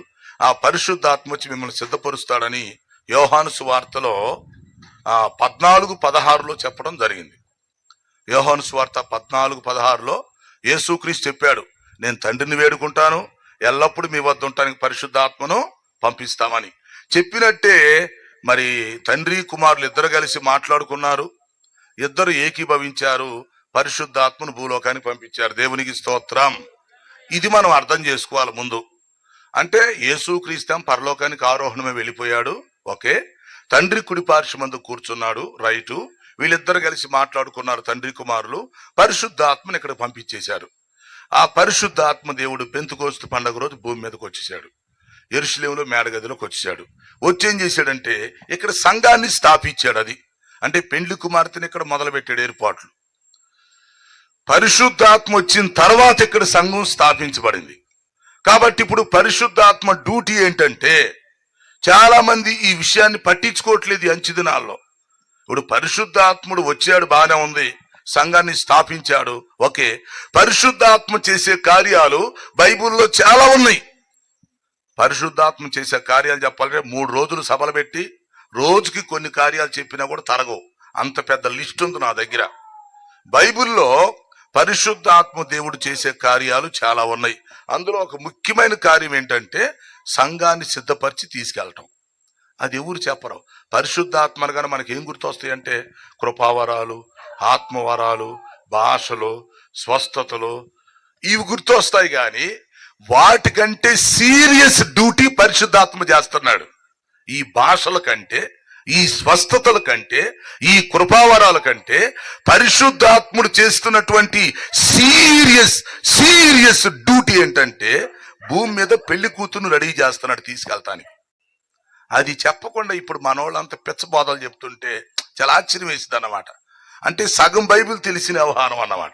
ఆ పరిశుద్ధాత్మ వచ్చి మిమ్మల్ని సిద్ధపరుస్తాడని యోహాను సువార్తలో 14:16 చెప్పడం జరిగింది. యోహాను సువార్త 14:16 యేసుక్రీస్తు చెప్పాడు, నేను తండ్రిని వేడుకుంటాను, ఎల్లప్పుడూ మీ వద్ద ఉండటానికి పరిశుద్ధాత్మను పంపిస్తామని. చెప్పినట్టే మరి తండ్రి కుమారులు ఇద్దరు కలిసి మాట్లాడుకున్నారు, ఇద్దరు ఏకీభవించారు, పరిశుద్ధాత్మను భూలోకానికి పంపించారు. దేవునికి స్తోత్రం. ఇది మనం అర్థం చేసుకోవాలి ముందు. అంటే యేసుక్రీస్తు పరలోకానికి ఆరోహణమే వెళ్ళిపోయాడు, ఓకే. తండ్రి కుడి పార్శ్వమందు కూర్చున్నాడు, రైటు. వీళ్ళిద్దరు కలిసి మాట్లాడుకున్నారు తండ్రి కుమారులు, పరిశుద్ధాత్మను ఇక్కడ పంపించేశారు. ఆ పరిశుద్ధాత్మ దేవుడు పెంతెకోస్తు పండుగ రోజు భూమి మీదకి వచ్చేసాడు, యెరూషలేములో మేడగదిలోకి వచ్చేసాడు. వచ్చేం చేశాడంటే ఇక్కడ సంఘాన్ని స్థాపించాడు. అది అంటే పెండ్లి కుమార్తెని ఇక్కడ మొదలు పెట్టాడు ఏర్పాట్లు. పరిశుద్ధాత్మ వచ్చిన తర్వాత ఇక్కడ సంఘం స్థాపించబడింది. కాబట్టి ఇప్పుడు పరిశుద్ధాత్మ డ్యూటీ ఏంటంటే, చాలా మంది ఈ విషయాన్ని పట్టించుకోవట్లేదు ఈ అంచు దినాల్లో. ఇప్పుడు పరిశుద్ధాత్ముడు వచ్చాడు, బాగానే ఉంది, సంఘాన్ని స్థాపించాడు, ఓకే. పరిశుద్ధాత్మ చేసే కార్యాలు బైబిల్లో చాలా ఉన్నాయి. పరిశుద్ధాత్మ చేసే కార్యాలు చెప్పాలంటే 3 రోజులు సభలు పెట్టి రోజుకి కొన్ని కార్యాలు చెప్పినా కూడా తరగవు, అంత పెద్ద లిస్ట్ ఉంది నా దగ్గర. బైబిల్లో పరిశుద్ధాత్మ దేవుడు చేసే కార్యాలు చాలా ఉన్నాయి. అందులో ఒక ముఖ్యమైన కార్యం ఏంటంటే సంఘాన్ని సిద్ధపరిచి తీసుకెళ్ళటం. అది ఎవరు చెప్పరు. పరిశుద్ధాత్మ అనగానే మనకి ఏం గుర్తొస్తాయి అంటే కృపావరాలు, ఆత్మవరాలు, భాషలు, స్వస్థతలు, ఇవి గుర్తొస్తాయి. కానీ వాటికంటే సీరియస్ డ్యూటీ పరిశుద్ధాత్మ చేస్తున్నాడు. ఈ భాషల కంటే, ఈ స్వస్థతల కంటే, ఈ కృపావరాల కంటే పరిశుద్ధాత్ముడు చేస్తున్నటువంటి సీరియస్ డ్యూటీ ఏంటంటే భూమి మీద పెళ్లి కూతురు రెడీ చేస్తున్నాడు తీసుకెళ్తానికి. అది చెప్పకుండా ఇప్పుడు మనోళ్ళంతా పిచ్చబోధలు చెప్తుంటే చాలా ఆశ్చర్యం వేసింది అన్నమాట. అంటే సగం బైబిల్ తెలిసిన వ్యవహారం అన్నమాట.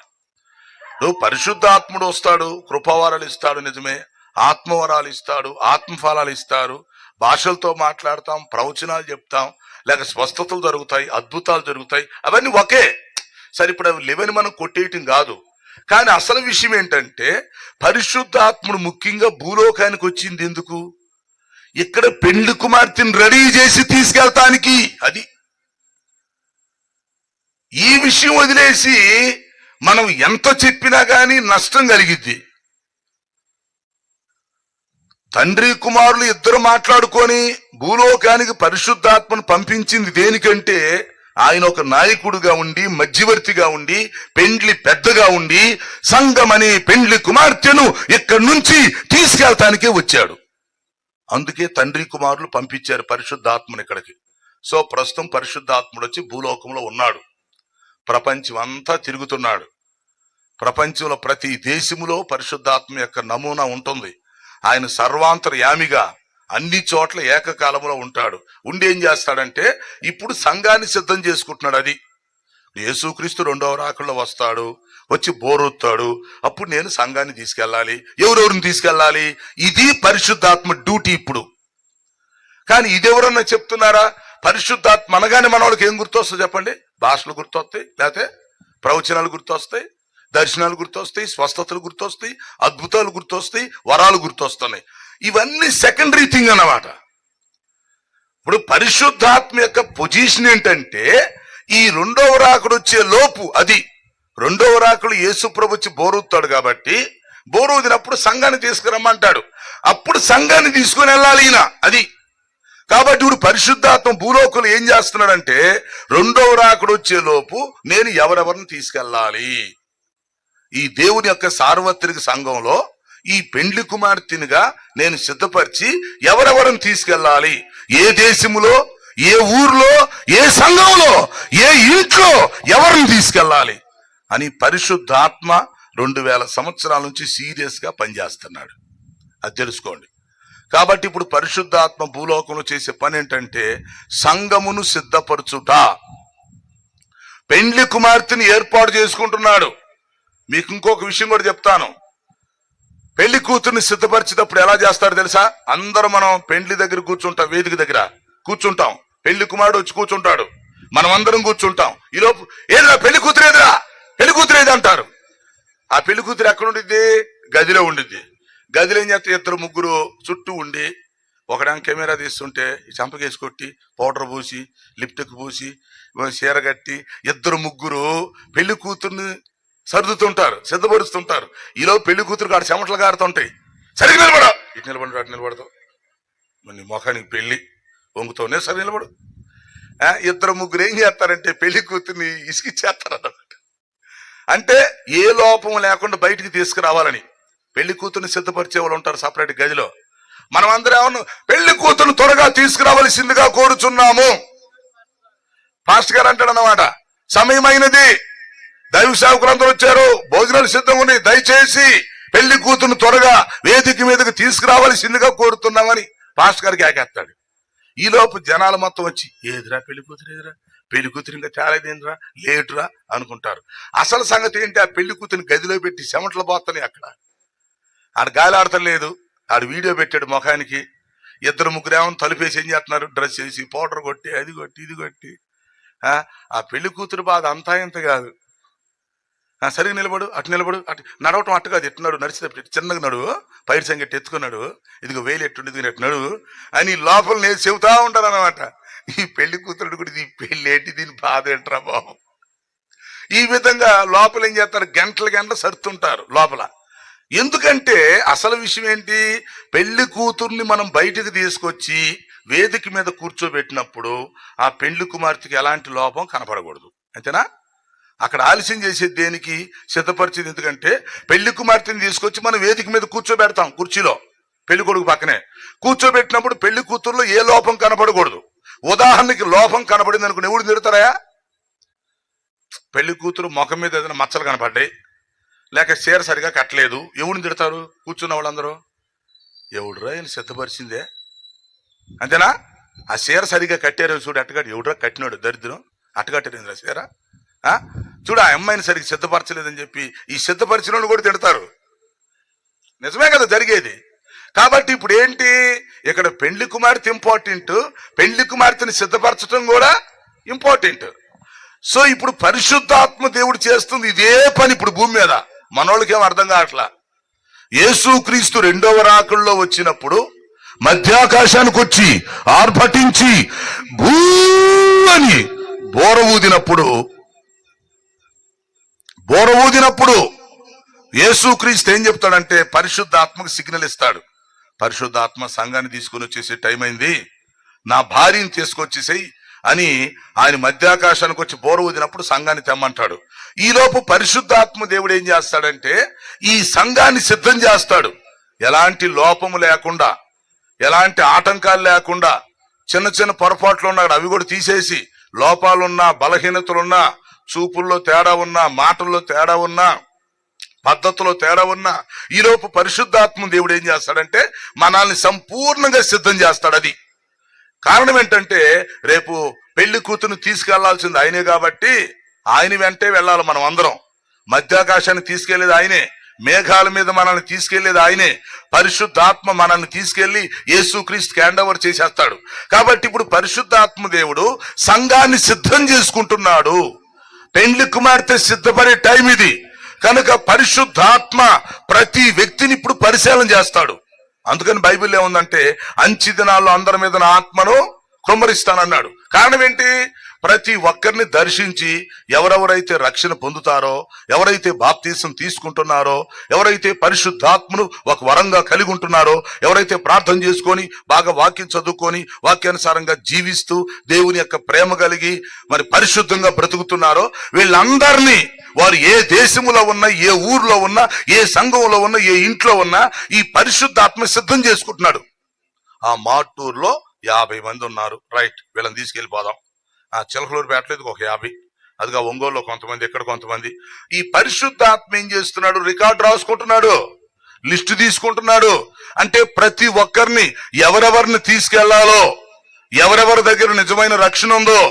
పరిశుద్ధాత్ముడు వస్తాడు, కృపావరాలు ఇస్తాడు, నిజమే, ఆత్మవరాలు ఇస్తాడు, ఆత్మఫలాలు ఇస్తారు, భాషలతో మాట్లాడతాం, ప్రవచనాలు చెప్తాం, లేక స్వస్థతలు జరుగుతాయి, అద్భుతాలు జరుగుతాయి, అవన్నీ ఒకే. సరే, ఇప్పుడు అవి లేవని మనం కొట్టేయటం కాదు. కానీ అసలు విషయం ఏంటంటే పరిశుద్ధాత్ముడు ముఖ్యంగా భూలోకానికి వచ్చింది ఎందుకు? ఇక్కడ పెండ్లి కుమార్తెను రెడీ చేసి తీసుకెళ్తానికి. అది ఈ విషయం వదిలేసి మనం ఎంత చెప్పినా గాని నష్టం కలిగిద్ది. తండ్రి కుమారులు ఇద్దరు మాట్లాడుకొని భూలోకానికి పరిశుద్ధాత్మను పంపించింది దేనికంటే ఆయన ఒక నాయకుడుగా ఉండి, మధ్యవర్తిగా ఉండి, పెండ్లి పెద్దగా ఉండి సంఘమనే పెండ్లి కుమార్తెను ఇక్కడి నుంచి తీసుకెళ్తానికే వచ్చాడు. అందుకే తండ్రి కుమారులు పంపించారు పరిశుద్ధాత్మను ఇక్కడికి. సో ప్రస్తుతం పరిశుద్ధాత్ముడు వచ్చి భూలోకంలో ఉన్నాడు, ప్రపంచం అంతా తిరుగుతున్నాడు. ప్రపంచంలో ప్రతి దేశములో పరిశుద్ధాత్మ యొక్క నమూనా ఉంటుంది. ఆయన సర్వాంతర్యామిగా అన్ని చోట్ల ఏకకాలంలో ఉంటాడు. ఉండి ఏం చేస్తాడంటే ఇప్పుడు సంఘాన్ని సిద్ధం చేసుకుంటున్నాడు. అది యేసుక్రీస్తు రెండవ రాకడలో వస్తాడు, వచ్చి బోరొత్తాడు, అప్పుడు నేను సంఘాన్ని తీసుకెళ్ళాలి. ఎవరెవరిని తీసుకెళ్ళాలి? ఇది పరిశుద్ధాత్మ డ్యూటీ ఇప్పుడు. కానీ ఇదెవరన్నా చెప్తున్నారా? పరిశుద్ధాత్మ అనగానే మన వాళ్ళకి ఏం గుర్తొస్తుంది చెప్పండి? భాషలు గుర్తొస్తాయి, లేకపోతే ప్రవచనాలు గుర్తొస్తాయి, దర్శనాలు గుర్తొస్తాయి, స్వస్థతలు గుర్తొస్తాయి, అద్భుతాలు గుర్తొస్తాయి, వరాలు గుర్తొస్తున్నాయి. ఇవన్నీ సెకండరీ థింగ్ అన్నమాట. ఇప్పుడు పరిశుద్ధాత్మ యొక్క పొజిషన్ ఏంటంటే ఈ రెండవ రాకడు వచ్చే లోపు, అది రెండవ రాకడు యేసు ప్రభు వచ్చి బోరుతాడు కాబట్టి బోరుదినప్పుడు సంఘాన్ని తీసుకురమ్మంటాడు, అప్పుడు సంఘాన్ని తీసుకుని వెళ్ళాలి ఈయన. అది కాబట్టి ఇప్పుడు పరిశుద్ధాత్మ భూలోకులు ఏం చేస్తున్నాడంటే రెండవ రాకడు వచ్చే లోపు నేను ఎవరెవరిని తీసుకెళ్ళాలి, ఈ దేవుని యొక్క సార్వత్రిక సంఘంలో ఈ పెండ్లి కుమార్తెనుగా నేను సిద్ధపరిచి ఎవరెవరిని తీసుకెళ్ళాలి, ఏ దేశములో, ఏ ఊర్లో, ఏ సంఘంలో, ఏ ఇంట్లో ఎవరిని తీసుకెళ్ళాలి అని పరిశుద్ధాత్మ 2000 సంవత్సరాల నుంచి సీరియస్ గా పనిచేస్తున్నాడు. అది తెలుసుకోండి. కాబట్టి ఇప్పుడు పరిశుద్ధాత్మ భూలోకంలో చేసే పని ఏంటంటే సంఘమును సిద్ధపరచుట, పెండ్లి కుమార్తెని ఏర్పాటు చేసుకుంటున్నాడు. మీకు ఇంకొక విషయం కూడా చెప్తాను. పెళ్లి కూతుర్ని సిద్ధపరిచేటప్పుడు ఎలా చేస్తాడు తెలుసా? అందరూ మనం పెండ్లి దగ్గర కూర్చుంటాం, వేదిక దగ్గర కూర్చుంటాం, పెళ్లి కుమారుడు వచ్చి కూర్చుంటాడు, మనం అందరం కూర్చుంటాం. ఈలోపు ఏదిరా పెళ్లి కూతురేదిరా, పెళ్లి కూతురేది అంటారు. ఆ పెళ్లి కూతురు ఎక్కడ ఉండిద్ది? గదిలో ఉండిద్ది. గదిలో ఏం చేస్తే ఇద్దరు ముగ్గురు చుట్టూ ఉండి ఒకడానికి కెమెరా తీస్తుంటే చంపకేసి కొట్టి పౌడర్ పూసి లిప్టిక్ పూసి చీర కట్టి ఇద్దరు ముగ్గురు పెళ్లి కూతుర్ని సర్దుతుంటారు, సిద్ధపరుస్తుంటారు. ఈలో పెళ్లి కూతురు కాడు చెమటలు గారుతుంటాయి. సరిగ్గా నిలబడా, ఇటు నిలబడి అటు నిలబడతావు, నీ ముఖానికి పెళ్లి వంగుతోనే సరి నిలబడు. ఇద్దరు ముగ్గురు ఏం చేస్తారంటే పెళ్లి కూతుర్ని ఇసుకిచ్చేస్తారు అన్నమాట. అంటే ఏ లోపం లేకుండా బయటికి తీసుకురావాలని పెళ్లి కూతుర్ని సిద్ధపరిచే వాళ్ళు ఉంటారు సపరేట్ గదిలో. మనం అందరం ఏమన్నా పెళ్లి కూతురుని త్వరగా తీసుకురావాల్సిందిగా కోరుచున్నాము. పాస్టర్ గారు అంటాడు అన్నమాట, సమయమైనది, దైవ సేవకులందరూ వచ్చారు, భోజనాలు సిద్ధంగా ఉన్నాయి, దయచేసి పెళ్లి కూతురుని త్వరగా వేదిక మీదకి తీసుకురావాల్సిందిగా కోరుతున్నామని పాస్టర్ గారికి ఆకేస్తాడు. ఈ లోపు జనాలు మొత్తం వచ్చి ఏదిరా పెళ్లి కూతురు, ఏదిరా పెళ్లి కూతురు, ఇంకా తేలేదేంద్రా, లేటురా అనుకుంటారు. అసలు సంగతి ఏంటి? ఆ పెళ్లి కూతురిని గదిలో పెట్టి చెమటలు పోతున్నాయి. అక్కడ ఆడు గాలి ఆడటం లేదు. ఆడు వీడియో పెట్టాడు ముఖానికి. ఇద్దరు ముగ్గురు ఏమో తలుపేసి ఏం చేస్తున్నారు, డ్రెస్ వేసి పౌడర్ కొట్టి అది కొట్టి ఇది కొట్టి. ఆ పెళ్లి కూతురు బాధ అంతా ఇంత కాదు. సరిగ్గా నిలబడు, అటు నిలబడు, అటు నడవటం అట్టు కాదు, ఎట్టున్నాడు నడిచేటప్పుడు చిన్నగా నడువు, పైరు సంగతి ఎత్తుకున్నాడు, ఇదిగో వేలు ఎట్టుండి ఎట్టు నడువు అని లోపల నేను చెబుతా ఉంటాను అనమాట. ఈ పెళ్లి కూతురుడు కూడా ఈ పెళ్లి ఏంటి, దీని బాధ ఏంట్రా బాబు. ఈ విధంగా లోపల ఏం చేస్తారు, గంటలు సరుతుంటారు లోపల. ఎందుకంటే అసలు విషయం ఏంటి, పెళ్లి కూతుర్ని మనం బయటికి తీసుకొచ్చి వేదిక మీద కూర్చోబెట్టినప్పుడు ఆ పెళ్లి కుమార్తెకి ఎలాంటి లోపం కనపడకూడదు, అంతేనా? అక్కడ ఆలస్యం చేసేది దేనికి, సిద్ధపరిచేది. ఎందుకంటే పెళ్లి కుమార్తెని తీసుకొచ్చి మనం వేదిక మీద కూర్చోబెడతాం, కుర్చీలో పెళ్లి కొడుకు పక్కనే కూర్చోబెట్టినప్పుడు పెళ్లి కూతురులో ఏ లోపం కనపడకూడదు. ఉదాహరణకి లోపం కనపడింది అనుకుని ఎవడు తిడతారా? పెళ్లి కూతురు ముఖం మీద ఏదైనా మచ్చలు కనపడ్డాయి, లేక చీర సరిగా కట్టలేదు, ఎవడిని తిడతారు? కూర్చున్న వాళ్ళందరూ ఎవడురా ఈయన సిద్ధపరిచిందే, అంతేనా? ఆ చీర సరిగా కట్టారు చూడు, అట్టగట్టి ఎవడురా కట్టినాడు దరిద్రం, అట్టగట్టారు చీర. చూడు, ఆ అమ్మాయిని సరిగ్గా సిద్ధపరచలేదని చెప్పి ఈ సిద్ధపరిచిన కూడా తిడతారు. నిజమే కదా జరిగేది. కాబట్టి ఇప్పుడు ఏంటి, ఇక్కడ పెళ్లి కుమార్తె ఇంపార్టెంట్, పెళ్లి కుమార్తెని సిద్ధపరచడం కూడా ఇంపార్టెంట్. సో ఇప్పుడు పరిశుద్ధాత్మ దేవుడు చేస్తుంది ఇదే పని ఇప్పుడు భూమి మీద. మనోళ్ళకేం అర్థం కావట్లా. యేసుక్రీస్తు రెండవ రాకడలో వచ్చినప్పుడు మధ్యాకాశానికి వచ్చి ఆర్భటించి భూ అని బోర ఊదినప్పుడు యేసుక్రీస్తు ఏం చెప్తాడంటే పరిశుద్ధాత్మకు సిగ్నల్ ఇస్తాడు. పరిశుద్ధాత్మ సంఘాన్ని తీసుకుని వచ్చేసే టైం అయింది, నా భార్యని తీసుకొచ్చేసేయి అని ఆయన మధ్యాకాశానికి వచ్చి బోర ఊదినప్పుడు సంఘాన్ని తెమ్మంటాడు. ఈలోపు పరిశుద్ధాత్మ దేవుడు ఏం చేస్తాడంటే ఈ సంఘాన్ని సిద్ధం చేస్తాడు. ఎలాంటి లోపము లేకుండా, ఎలాంటి ఆటంకాలు లేకుండా, చిన్న చిన్న పొరపాట్లు ఉన్నా అవి కూడా తీసేసి, లోపాలున్నా, బలహీనతలున్నా, చూపుల్లో తేడా ఉన్నా, మాటల్లో తేడా ఉన్నా, పద్ధతిలో తేడా ఉన్నా, ఈలోపు పరిశుద్ధాత్మ దేవుడు ఏం చేస్తాడంటే మనల్ని సంపూర్ణంగా సిద్ధం చేస్తాడు. అది కారణం ఏంటంటే రేపు పెళ్లి కూతురుని తీసుకెళ్లాల్సింది ఆయనే కాబట్టి ఆయన వెంటే వెళ్ళాలి. మనం అందరం మధ్యాకాశాన్ని తీసుకెళ్లేది ఆయనే, మేఘాల మీద మనల్ని తీసుకెళ్లేది ఆయనే, పరిశుద్ధాత్మ మనల్ని తీసుకెళ్లి యేసుక్రీస్తుకి హ్యాండ్ ఓవర్ చేసేస్తాడు. కాబట్టి ఇప్పుడు పరిశుద్ధాత్మ దేవుడు సంఘాన్ని సిద్ధం చేసుకుంటున్నాడు. పెండ్లి కుమార్తె సిద్ధపడే టైం ఇది కనుక పరిశుద్ధాత్మ ప్రతి వ్యక్తిని ఇప్పుడు పరిశీలన చేస్తాడు. అందుకని బైబిల్ ఏముందంటే అంచె దినాల్లో అందరి మీద నా ఆత్మను కుమ్మరిస్తానన్నాడు. కారణం ఏంటి, ప్రతి ఒక్కరిని దర్శించి ఎవరెవరైతే రక్షణ పొందుతారో, ఎవరైతే బాప్తీసం తీసుకుంటున్నారో, ఎవరైతే పరిశుద్ధాత్మను ఒక వరంగా కలిగి ఉంటున్నారో, ఎవరైతే ప్రార్థన చేసుకొని బాగా వాక్యం చదువుకొని వాక్యానుసారంగా జీవిస్తూ దేవుని యొక్క ప్రేమ కలిగి మరి పరిశుద్ధంగా బ్రతుకుతున్నారో వీళ్ళందరినీ వారు ఏ దేశంలో ఉన్నా, ఏ ఊర్లో ఉన్నా, ఏ సంఘంలో ఉన్నా, ఏ ఇంట్లో ఉన్నా ఈ పరిశుద్ధాత్మ సిద్ధం చేసుకుంటున్నాడు. ఆ మాటూరులో 50 మంది ఉన్నారు, రైట్, వీళ్ళని తీసుకెళ్లిపోదాం. ఆ చిలకలూరుపేటలో ఒక 50, అదిగా ఒంగోలులో కొంతమంది, ఇక్కడ కొంతమంది. ఈ పరిశుద్ధాత్మ ఏం చేస్తున్నాడు, రికార్డు రాసుకుంటున్నాడు, లిస్టు తీసుకుంటున్నాడు. అంటే ప్రతి ఒక్కరిని ఎవరెవరిని తీసుకెళ్లాలో, ఎవరెవరి దగ్గర నిజమైన రక్షణ ఉందో,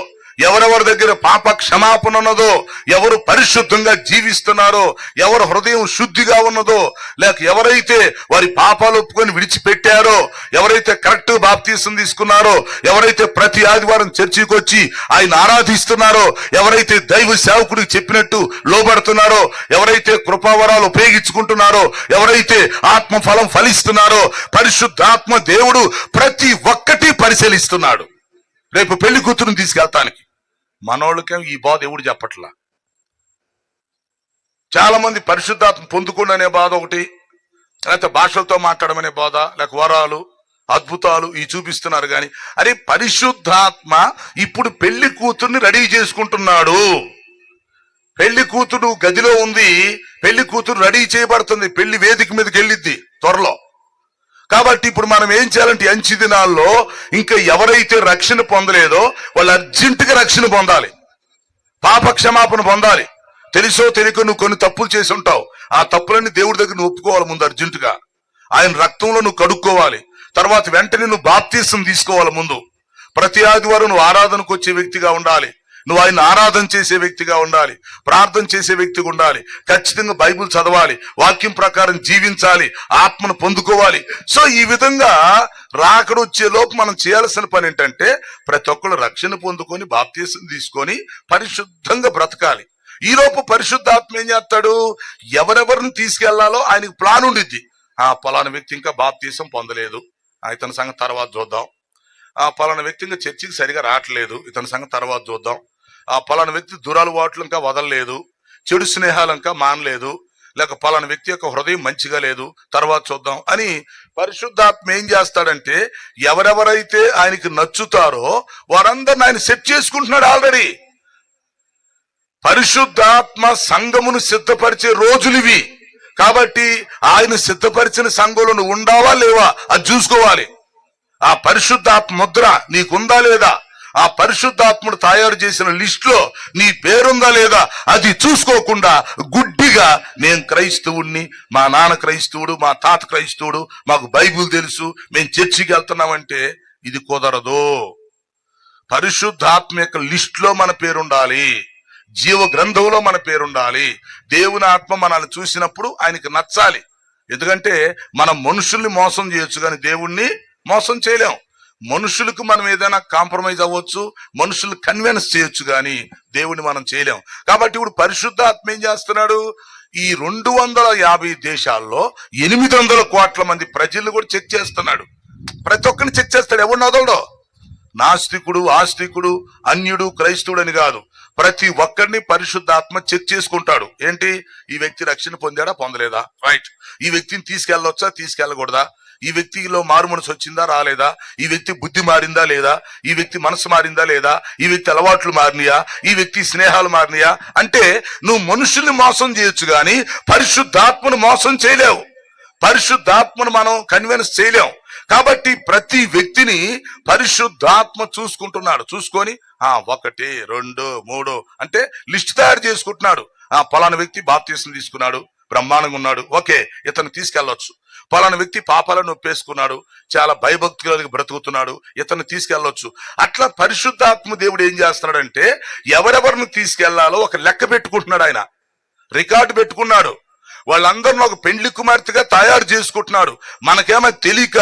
ఎవరెవరి దగ్గర పాప క్షమాపణ ఉన్నదో, ఎవరు పరిశుద్ధంగా జీవిస్తున్నారో, ఎవరు హృదయం శుద్ధిగా ఉన్నదో, లేక ఎవరైతే వారి పాపాలు ఒప్పుకొని విడిచిపెట్టారో, ఎవరైతే కరెక్ట్ బాప్తీసం తీసుకున్నారో, ఎవరైతే ప్రతి ఆదివారం చర్చికి వచ్చి ఆయన ఆరాధిస్తున్నారో, ఎవరైతే దైవ సేవకుడికి చెప్పినట్టు లోబడుతున్నారో, ఎవరైతే కృపావరాలు ఉపయోగించుకుంటున్నారో, ఎవరైతే ఆత్మ ఫలం ఫలిస్తున్నారో, పరిశుద్ధాత్మ దేవుడు ప్రతి ఒక్కటి పరిశీలిస్తున్నాడు రేపు పెళ్లి కూతురుని తీసుకెళ్తానికి. మనోళ్ళకేం ఈ బాధ ఎవడు చెప్పట్లా. చాలా మంది పరిశుద్ధాత్మ పొందుకోండి అనే బాధ ఒకటి, లేకపోతే భాషలతో మాట్లాడమనే బాధ, లేక వరాలు అద్భుతాలు ఈ చూపిస్తున్నారు. కానీ అరే పరిశుద్ధాత్మ ఇప్పుడు పెళ్లి కూతుర్ని రెడీ చేసుకుంటున్నాడు. పెళ్లి కూతురు గదిలో ఉంది, పెళ్లి కూతురు రెడీ చేయబడుతుంది, పెళ్లి వేదిక మీదకి వెళ్ళిద్ది త్వరలో. కాబట్టి ఇప్పుడు మనం ఏం చేయాలంటే అంచె దినాల్లో ఇంకా ఎవరైతే రక్షణ పొందలేదో వాళ్ళు అర్జెంటుగా రక్షణ పొందాలి, పాప క్షమాపణ పొందాలి. తెలుసో తెలియక నువ్వు కొన్ని తప్పులు చేసి ఉంటావు, ఆ తప్పులన్నీ దేవుడి దగ్గర నువ్వు ఒప్పుకోవాలి ముందు అర్జెంటుగా. ఆయన రక్తంలో నువ్వు కడుక్కోవాలి, తర్వాత వెంటనే నువ్వు బాప్తీసం తీసుకోవాలి. ముందు ప్రతి ఆదివారం నువ్వు ఆరాధనకు వచ్చే వ్యక్తిగా ఉండాలి, నువ్వు ఆయన ఆరాధన చేసే వ్యక్తిగా ఉండాలి, ప్రార్థన చేసే వ్యక్తిగా ఉండాలి, ఖచ్చితంగా బైబిల్ చదవాలి, వాక్యం ప్రకారం జీవించాలి, ఆత్మను పొందుకోవాలి. సో ఈ విధంగా రాకడొచ్చే లోపు మనం చేయాల్సిన పని ఏంటంటే ప్రతి ఒక్కరు రక్షణ పొందుకొని బాప్తీసం తీసుకొని పరిశుద్ధంగా బ్రతకాలి. ఈ లోపు పరిశుద్ధాత్మ ఏం చేస్తాడు, ఎవరెవరిని తీసుకెళ్లాలో ఆయనకు ప్లాన్ ఉండిద్ది. పలానా వ్యక్తి ఇంకా బాప్తీసం పొందలేదు, ఇతని సంగతి తర్వాత చూద్దాం. పలానా వ్యక్తి ఇంకా చర్చికి సరిగా రావట్లేదు, ఇతని సంగతి తర్వాత చూద్దాం. పలానా వ్యక్తి దురలవాట్లు ఇంకా వదలలేదు, చెడు స్నేహాలు ఇంకా మానలేదు, లేక పలానా వ్యక్తి యొక్క హృదయం మంచిగా లేదు, తర్వాత చూద్దాం అని పరిశుద్ధాత్మ ఏం చేస్తాడంటే ఎవరెవరైతే ఆయనకి నచ్చుతారో వారందరిని ఆయన సెట్ చేసుకుంటున్నాడు ఆల్రెడీ. పరిశుద్ధాత్మ సంఘమును సిద్ధపరిచే రోజులివి. కాబట్టి ఆయన సిద్ధపరిచిన సంఘంలో నువ్వు ఉండావా లేవా అది చూసుకోవాలి. ఆ పరిశుద్ధాత్మ ముద్ర నీకుందా లేదా, ఆ పరిశుద్ధాత్ముడు తయారు చేసిన లిస్ట్ లో నీ పేరుందా లేదా అది చూసుకోకుండా గుడ్డిగా నేను క్రైస్తవుడిని, మా నాన్న క్రైస్తవుడు, మా తాత క్రైస్తవుడు, మాకు బైబిల్ తెలుసు, మేము చర్చికి వెళ్తున్నామంటే ఇది కుదరదు. పరిశుద్ధాత్మ యొక్క లిస్ట్ లో మన పేరుండాలి, జీవ గ్రంథంలో మన పేరుండాలి. దేవుని ఆత్మ మనల్ని చూసినప్పుడు ఆయనకి నచ్చాలి. ఎందుకంటే మనం మనుషుల్ని మోసం చేయొచ్చు కానీ దేవుణ్ణి మోసం చేయలేం. మనుషులకు మనం ఏదైనా కాంప్రమైజ్ అవ్వచ్చు, మనుషులు కన్విన్స్ చేయొచ్చు కానీ దేవుని మనం చేయలేం. కాబట్టి ఇప్పుడు పరిశుద్ధాత్మ ఏం చేస్తున్నాడు, ఈ 250 దేశాల్లో 800 కోట్ల మంది ప్రజలు కూడా చెక్ చేస్తున్నాడు. ప్రతి ఒక్కరిని చెక్ చేస్తాడు, ఎవరిని వదలడో. నాస్తికుడు, ఆస్తికుడు, అన్యుడు, క్రైస్తవుడు అని కాదు, ప్రతి ఒక్కరిని పరిశుద్ధాత్మ చెక్ చేసుకుంటాడు. ఏంటి, ఈ వ్యక్తి రక్షణ పొందాడా పొందలేదా, రైట్, ఈ వ్యక్తిని తీసుకెళ్ళొచ్చా తీసుకెళ్ళకూడదా, ఈ వ్యక్తిలో మారు మనసు వచ్చిందా రాలేదా, ఈ వ్యక్తి బుద్ధి మారిందా లేదా, ఈ వ్యక్తి మనసు మారిందా లేదా, ఈ వ్యక్తి అలవాట్లు మారినాయా, ఈ వ్యక్తి స్నేహాలు మారినాయా. అంటే నువ్వు మనుషుల్ని మోసం చేయొచ్చు కానీ పరిశుద్ధాత్మను మోసం చేయలేవు, పరిశుద్ధాత్మను మనం కన్విన్స్ చేయలేం. కాబట్టి ప్రతి వ్యక్తిని పరిశుద్ధాత్మ చూసుకుంటున్నాడు. చూసుకొని 1 2 3 అంటే లిస్ట్ తయారు చేసుకుంటున్నాడు. పలానా వ్యక్తి బాప్తీసం తీసుకున్నాడు, బ్రహ్మాండంగా ఉన్నాడు, ఓకే ఇతను తీసుకెళ్లొచ్చు. పలానా వ్యక్తి పాపాలను ఒప్పేసుకున్నాడు, చాలా భయభక్తులుగా బ్రతుకుతున్నాడు, ఇతను తీసుకెళ్లొచ్చు. అట్లా పరిశుద్ధాత్మ దేవుడు ఏం చేస్తున్నాడంటే ఎవరెవరిని తీసుకెళ్లాలో ఒక లెక్క పెట్టుకుంటున్నాడు, ఆయన రికార్డు పెట్టుకున్నాడు. వాళ్ళందరిని ఒక పెండ్లి కుమార్తెగా తయారు చేసుకుంటున్నాడు. మనకేమో తెలియక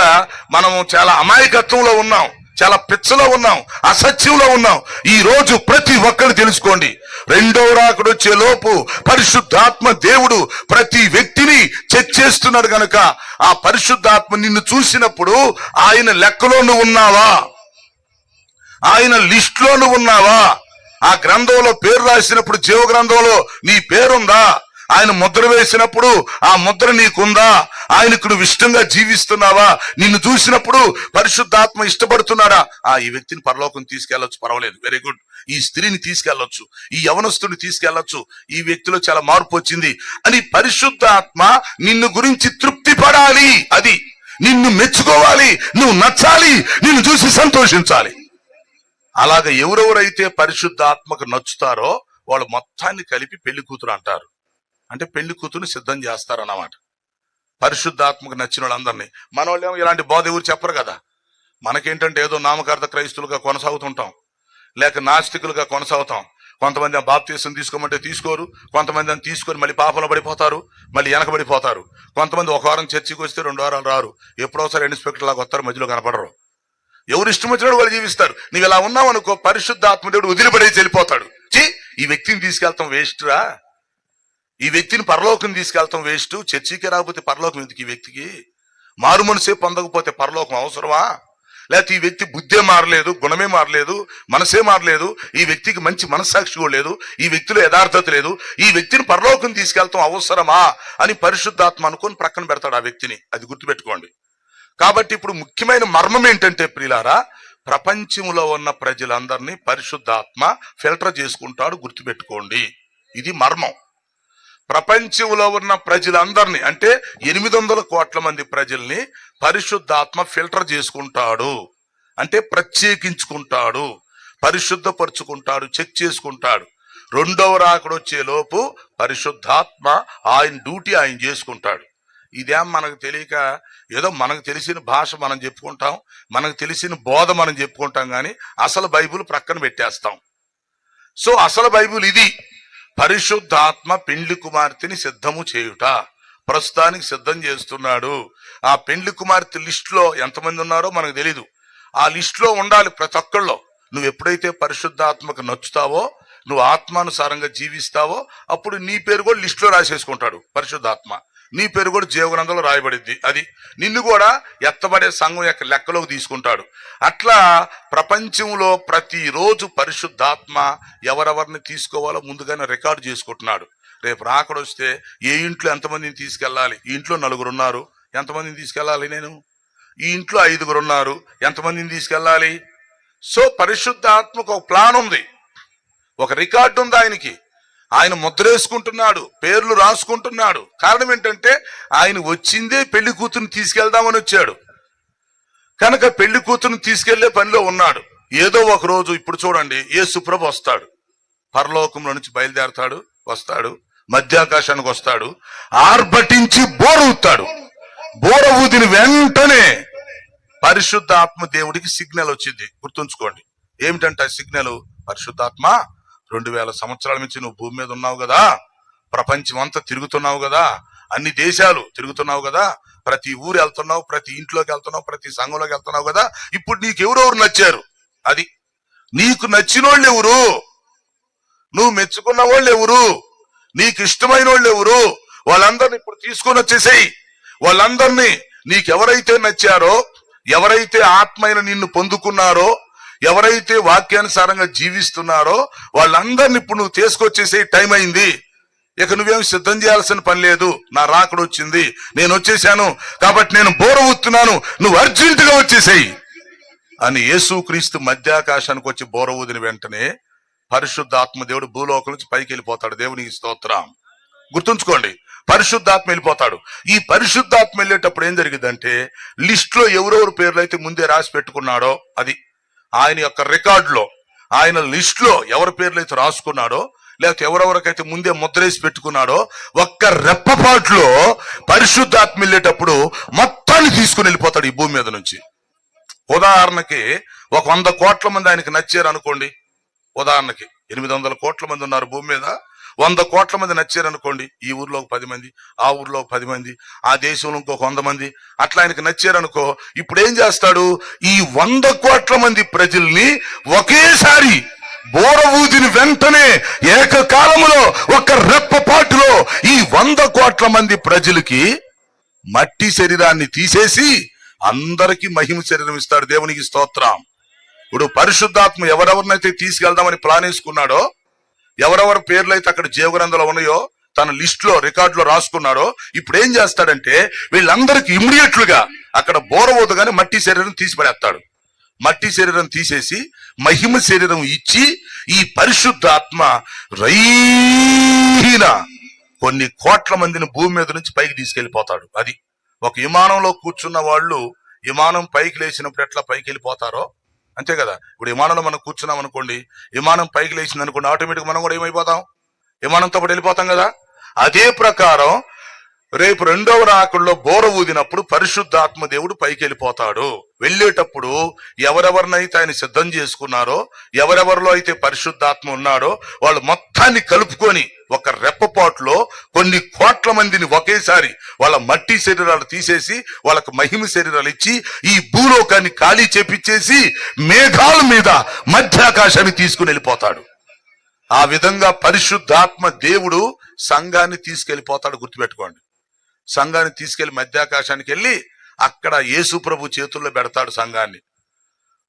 మనము చాలా అమాయకత్వంలో ఉన్నాం, చాలా పిచ్చలో ఉన్నాం, అసత్యంలో ఉన్నాం. ఈ రోజు ప్రతి ఒక్కరు తెలుసుకోండి, రెండవ రాకడ వచ్చే లోపు పరిశుద్ధాత్మ దేవుడు ప్రతి వ్యక్తిని చెక్ చేస్తున్నాడు. గనక ఆ పరిశుద్ధాత్మ నిన్ను చూసినప్పుడు ఆయన లెక్కలో నువ్వు ఉన్నావా, ఆయన లిస్ట్ లో నువ్వు ఉన్నావా, ఆ గ్రంథంలో పేరు రాసినప్పుడు జీవ గ్రంథంలో నీ పేరుందా, ఆయన ముద్ర వేసినప్పుడు ఆ ముద్ర నీకుందా, ఆయనకు నువ్వు ఇష్టంగా జీవిస్తున్నావా, నిన్ను చూసినప్పుడు పరిశుద్ధాత్మ ఇష్టపడుతున్నాడా, ఈ వ్యక్తిని పరలోకం తీసుకెళ్లొచ్చు, పర్వాలేదు, వెరీ గుడ్, ఈ స్త్రీని తీసుకెళ్లొచ్చు, ఈ యవనస్తుని తీసుకెళ్లొచ్చు, ఈ వ్యక్తిలో చాలా మార్పు వచ్చింది అని పరిశుద్ధాత్మ నిన్ను గురించి తృప్తి పడాలి, అది నిన్ను మెచ్చుకోవాలి, నువ్వు నచ్చాలి, నిన్ను చూసి సంతోషించాలి. అలాగ ఎవరెవరైతే పరిశుద్ధాత్మకు నచ్చుతారో వాళ్ళు మొత్తాన్ని కలిపి పెళ్లి కూతురు అంటారు. అంటే పెళ్లి కూతురుని సిద్ధం చేస్తారన్నమాట. పరిశుద్ధాత్మకు నచ్చిన వాళ్ళందరినీ. మన వాళ్ళేమో ఇలాంటి బోధ ఎవరు చెప్పరు కదా, మనకేంటంటే ఏదో నామకార్థ క్రైస్తులుగా కొనసాగుతుంటాం, లేక నాస్తికులుగా కొనసాగుతాం. కొంతమంది బాప్తీసం తీసుకోమంటే తీసుకోరు, కొంతమంది అని తీసుకొని మళ్ళీ పాపంలో పడిపోతారు, మళ్ళీ వెనకబడిపోతారు. కొంతమంది ఒక వారం చర్చికి వస్తే 2 వారాలు రారు, ఎప్పుడోసారి ఇన్స్పెక్టర్ లాగా వస్తారు, మధ్యలో కనపడరు. ఎవరు ఇష్టం వచ్చినప్పుడు వాళ్ళు జీవిస్తారు. నువ్వు ఇలా ఉన్నావు అనుకో, పరిశుద్ధాత్మదేవుడు వదిలిపడేసి వెళ్ళిపోతాడు. ఈ వ్యక్తిని తీసుకెళ్తాం వేస్ట్ రా, ఈ వ్యక్తిని పరలోకం తీసుకెళ్తాం వేస్ట్, చర్చికి రాకపోతే పరలోకం ఎందుకు ఈ వ్యక్తికి? మారు మనసే పొందకపోతే పరలోకం అవసరమా? లేకపోతే ఈ వ్యక్తి బుద్ధే మారలేదు, గుణమే మారలేదు, మనసే మారలేదు, ఈ వ్యక్తికి మంచి మనస్సాక్షి కూడా లేదు, ఈ వ్యక్తిలో యథార్థత లేదు, ఈ వ్యక్తిని పరలోకం తీసుకెళ్తాం అవసరమా అని పరిశుద్ధాత్మ అనుకొని ప్రక్కన పెడతాడు ఆ వ్యక్తిని. అది గుర్తుపెట్టుకోండి. కాబట్టి ఇప్పుడు ముఖ్యమైన మర్మం ఏంటంటే ప్రియులారా, ప్రపంచంలో ఉన్న ప్రజలందరినీ పరిశుద్ధాత్మ ఫిల్టర్ చేసుకుంటాడు. గుర్తుపెట్టుకోండి, ఇది మర్మం. ప్రపంచంలో ఉన్న ప్రజలందరినీ అంటే 800 కోట్ల మంది ప్రజల్ని పరిశుద్ధాత్మ ఫిల్టర్ చేసుకుంటాడు, అంటే ప్రత్యేకించుకుంటాడు, పరిశుద్ధపరుచుకుంటాడు, చెక్ చేసుకుంటాడు. రెండవ రాకడొచ్చే లోపు పరిశుద్ధాత్మ ఆయన డ్యూటీ ఆయన చేసుకుంటాడు. ఇదేం మనకు తెలియక ఏదో మనకు తెలిసిన భాష మనం చెప్పుకుంటాం, మనకు తెలిసిన బోధ మనం చెప్పుకుంటాం, కానీ అసలు బైబిల్ ప్రక్కన పెట్టేస్తాం. సో అసలు బైబిల్ ఇది. పరిశుద్ధాత్మ పెండ్లి కుమార్తెని సిద్ధము చేయుట, ప్రస్తుతానికి సిద్ధం చేస్తున్నాడు. ఆ పెండ్లి కుమార్తె లిస్ట్ లో ఎంతమంది ఉన్నారో మనకు తెలీదు. ఆ లిస్ట్ లో ఉండాలి ప్రతి ఒక్కళ్ళలో. నువ్వు ఎప్పుడైతే పరిశుద్ధాత్మకు నచ్చుతావో, నువ్వు ఆత్మానుసారంగా జీవిస్తావో, అప్పుడు నీ పేరు కూడా లిస్ట్ లో రాసేసుకుంటాడు పరిశుద్ధాత్మ. నీ పేరు కూడా జీవగ్రంథంలో రాయబడిద్ది. అది నిన్ను కూడా ఎత్తబడే సంఘం యొక్క లెక్కలోకి తీసుకుంటాడు. అట్లా ప్రపంచంలో ప్రతిరోజు పరిశుద్ధాత్మ ఎవరెవరిని తీసుకోవాలో ముందుగానే రికార్డు చేసుకుంటున్నాడు. రేపు రాకడొస్తే ఏ ఇంట్లో ఎంతమందిని తీసుకెళ్ళాలి, ఈ ఇంట్లో 4 ఉన్నారు, ఎంతమందిని తీసుకెళ్ళాలి నేను, ఈ ఇంట్లో 5 ఉన్నారు, ఎంతమందిని తీసుకెళ్ళాలి. సో పరిశుద్ధాత్మకు ఒక ప్లాన్ ఉంది, ఒక రికార్డు ఉంది ఆయనకి. ఆయన ముద్రేసుకుంటున్నాడు, పేర్లు రాసుకుంటున్నాడు. కారణం ఏంటంటే ఆయన వచ్చిందే పెళ్లి కూతురుని తీసుకెళ్దామని వచ్చాడు కనుక పెళ్లి కూతురుని తీసుకెళ్లే పనిలో ఉన్నాడు. ఏదో ఒక రోజు ఇప్పుడు చూడండి, యేసుప్రభు వస్తాడు, పరలోకంలో నుంచి బయలుదేరతాడు, వస్తాడు, మధ్యాకాశానికి వస్తాడు, ఆర్భటించి బోర ఊతాడు. బోర ఊదిన వెంటనే పరిశుద్ధాత్మ దేవుడికి సిగ్నల్ వచ్చింది. గుర్తుంచుకోండి, ఏమిటంటే సిగ్నల్, పరిశుద్ధాత్మ 2000 సంవత్సరాల నుంచి నువ్వు భూమి మీద ఉన్నావు కదా, ప్రపంచం అంతా తిరుగుతున్నావు కదా, అన్ని దేశాలు తిరుగుతున్నావు కదా, ప్రతి ఊరు వెళ్తున్నావు, ప్రతి ఇంట్లోకి వెళ్తున్నావు, ప్రతి సంఘంలోకి వెళ్తున్నావు కదా. ఇప్పుడు నీకు ఎవరెవరు నచ్చారు, అది నీకు నచ్చిన వాళ్ళు ఎవరు, నువ్వు మెచ్చుకున్న వాళ్ళు ఎవరు, నీకు ఇష్టమైన వాళ్ళు ఎవరు, వాళ్ళందరినీ ఇప్పుడు తీసుకొని వచ్చేసేయి. వాళ్ళందరినీ నీకెవరైతే నచ్చారో, ఎవరైతే ఆత్మైన నిన్ను పొందుకున్నారో, ఎవరైతే వాక్యానుసారంగా జీవిస్తున్నారో వాళ్ళందరినీ ఇప్పుడు నువ్వు తీసుకొచ్చేసే టైం అయింది. ఇక నువ్వేం సిద్ధం చేయాల్సిన పని లేదు, నా రాకడ వచ్చింది, నేను వచ్చేసాను కాబట్టి నేను బోర ఊతున్నాను, నువ్వు అర్జెంటుగా వచ్చేసేయి అని యేసుక్రీస్తు మధ్యాకాశానికి వచ్చి బోర ఊదిన వెంటనే పరిశుద్ధాత్మ దేవుడు భూలోకం నుంచి పైకి వెళ్ళిపోతాడు. దేవునికి స్తోత్రం. గుర్తుంచుకోండి, పరిశుద్ధాత్మ వెళ్ళిపోతాడు. ఈ పరిశుద్ధాత్మ వెళ్ళేటప్పుడు ఏం జరిగిందంటే, లిస్ట్ లో ఎవరెవరు పేర్లు అయితే ముందే రాసి పెట్టుకున్నాడో, అది ఆయన యొక్క రికార్డులో, ఆయన లిస్ట్ లో ఎవరి పేర్లు అయితే రాసుకున్నాడో, లేకపోతే ఎవరెవరికైతే ముందే ముద్రేసి పెట్టుకున్నాడో, ఒక్క రెప్పపాట్లో పరిశుద్ధాత్మ వెళ్ళేటప్పుడు మొత్తాన్ని తీసుకుని వెళ్ళిపోతాడు ఈ భూమి మీద నుంచి. ఉదాహరణకి ఒక 100 కోట్ల మంది ఆయనకి నచ్చారు అనుకోండి. ఉదాహరణకి 800 కోట్ల మంది ఉన్నారు భూమి మీద, 100 కోట్ల మంది నచ్చారు అనుకోండి. ఈ ఊర్లో 10 మంది, ఆ ఊర్లో 10 మంది, ఆ దేశంలో ఇంకొక 100 మంది, అట్లా ఆయనకి నచ్చారు అనుకో. ఇప్పుడు ఏం చేస్తాడు, ఈ 100 కోట్ల మంది ప్రజల్ని ఒకేసారి బోర ఊదిన వెంటనే ఏకకాలములో ఒక రెప్పపాటులో ఈ 100 కోట్ల మంది ప్రజలకి మట్టి శరీరాన్ని తీసేసి అందరికీ మహిమ శరీరం ఇస్తాడు. దేవునికి స్తోత్రం. ఇప్పుడు పరిశుద్ధాత్మ ఎవరెవరినైతే తీసుకెళ్దామని ప్లాన్ వేసుకున్నాడో, ఎవరెవరి పేర్లు అయితే అక్కడ జీవగ్రంథంలో ఉన్నాయో, తన లిస్ట్ లో రికార్డులో రాసుకున్నాడో, ఇప్పుడు ఏం చేస్తాడంటే వీళ్ళందరికీ ఇమ్మీడియట్లుగా అక్కడ బోర ఊదగానే మట్టి శరీరం తీసి పడేస్తాడు. మట్టి శరీరం తీసేసి మహిమ శరీరం ఇచ్చి ఈ పరిశుద్ధాత్మ రైన కొన్ని కోట్ల మందిని భూమి మీద నుంచి పైకి తీసుకెళ్లిపోతాడు. అది ఒక విమానంలో కూర్చున్న వాళ్ళు విమానం పైకి లేచినప్పుడు ఎట్లా పైకి వెళ్ళిపోతారో అంతే కదా. ఇప్పుడు విమానంలో మనం కూర్చున్నాం అనుకోండి, విమానం పైకి లేచింది అనుకోండి, ఆటోమేటిక్ మనం కూడా ఏమైపోతాం, విమానంతో పాటు వెళ్ళిపోతాం కదా. అదే ప్రకారం రేపు రెండవ రాకడలో బోర ఊదినప్పుడు పరిశుద్ధాత్మ దేవుడు పైకి వెళ్ళిపోతాడు. వెళ్ళేటప్పుడు ఎవరెవరినైతే ఆయన సిద్ధం చేసుకున్నారో, ఎవరెవరిలో అయితే పరిశుద్ధాత్మ ఉన్నాడో వాళ్ళు మొత్తాన్ని కలుపుకొని ఒక రెప్పపాటులో కొన్ని కోట్ల మందిని ఒకేసారి వాళ్ళ మట్టి శరీరాలు తీసేసి వాళ్ళకు మహిమ శరీరాలు ఇచ్చి ఈ భూలోకాన్ని ఖాళీ చేపించేసి మేఘాల మీద మధ్యాకాశాన్ని తీసుకుని వెళ్ళిపోతాడు. ఆ విధంగా పరిశుద్ధాత్మ దేవుడు సంఘాన్ని తీసుకెళ్లిపోతాడు. గుర్తుపెట్టుకోండి, సంఘాన్ని తీసుకెళ్లి మధ్యాకాశానికి వెళ్ళి అక్కడ యేసు ప్రభు చేతుల్లో పెడతాడు సంఘాన్ని.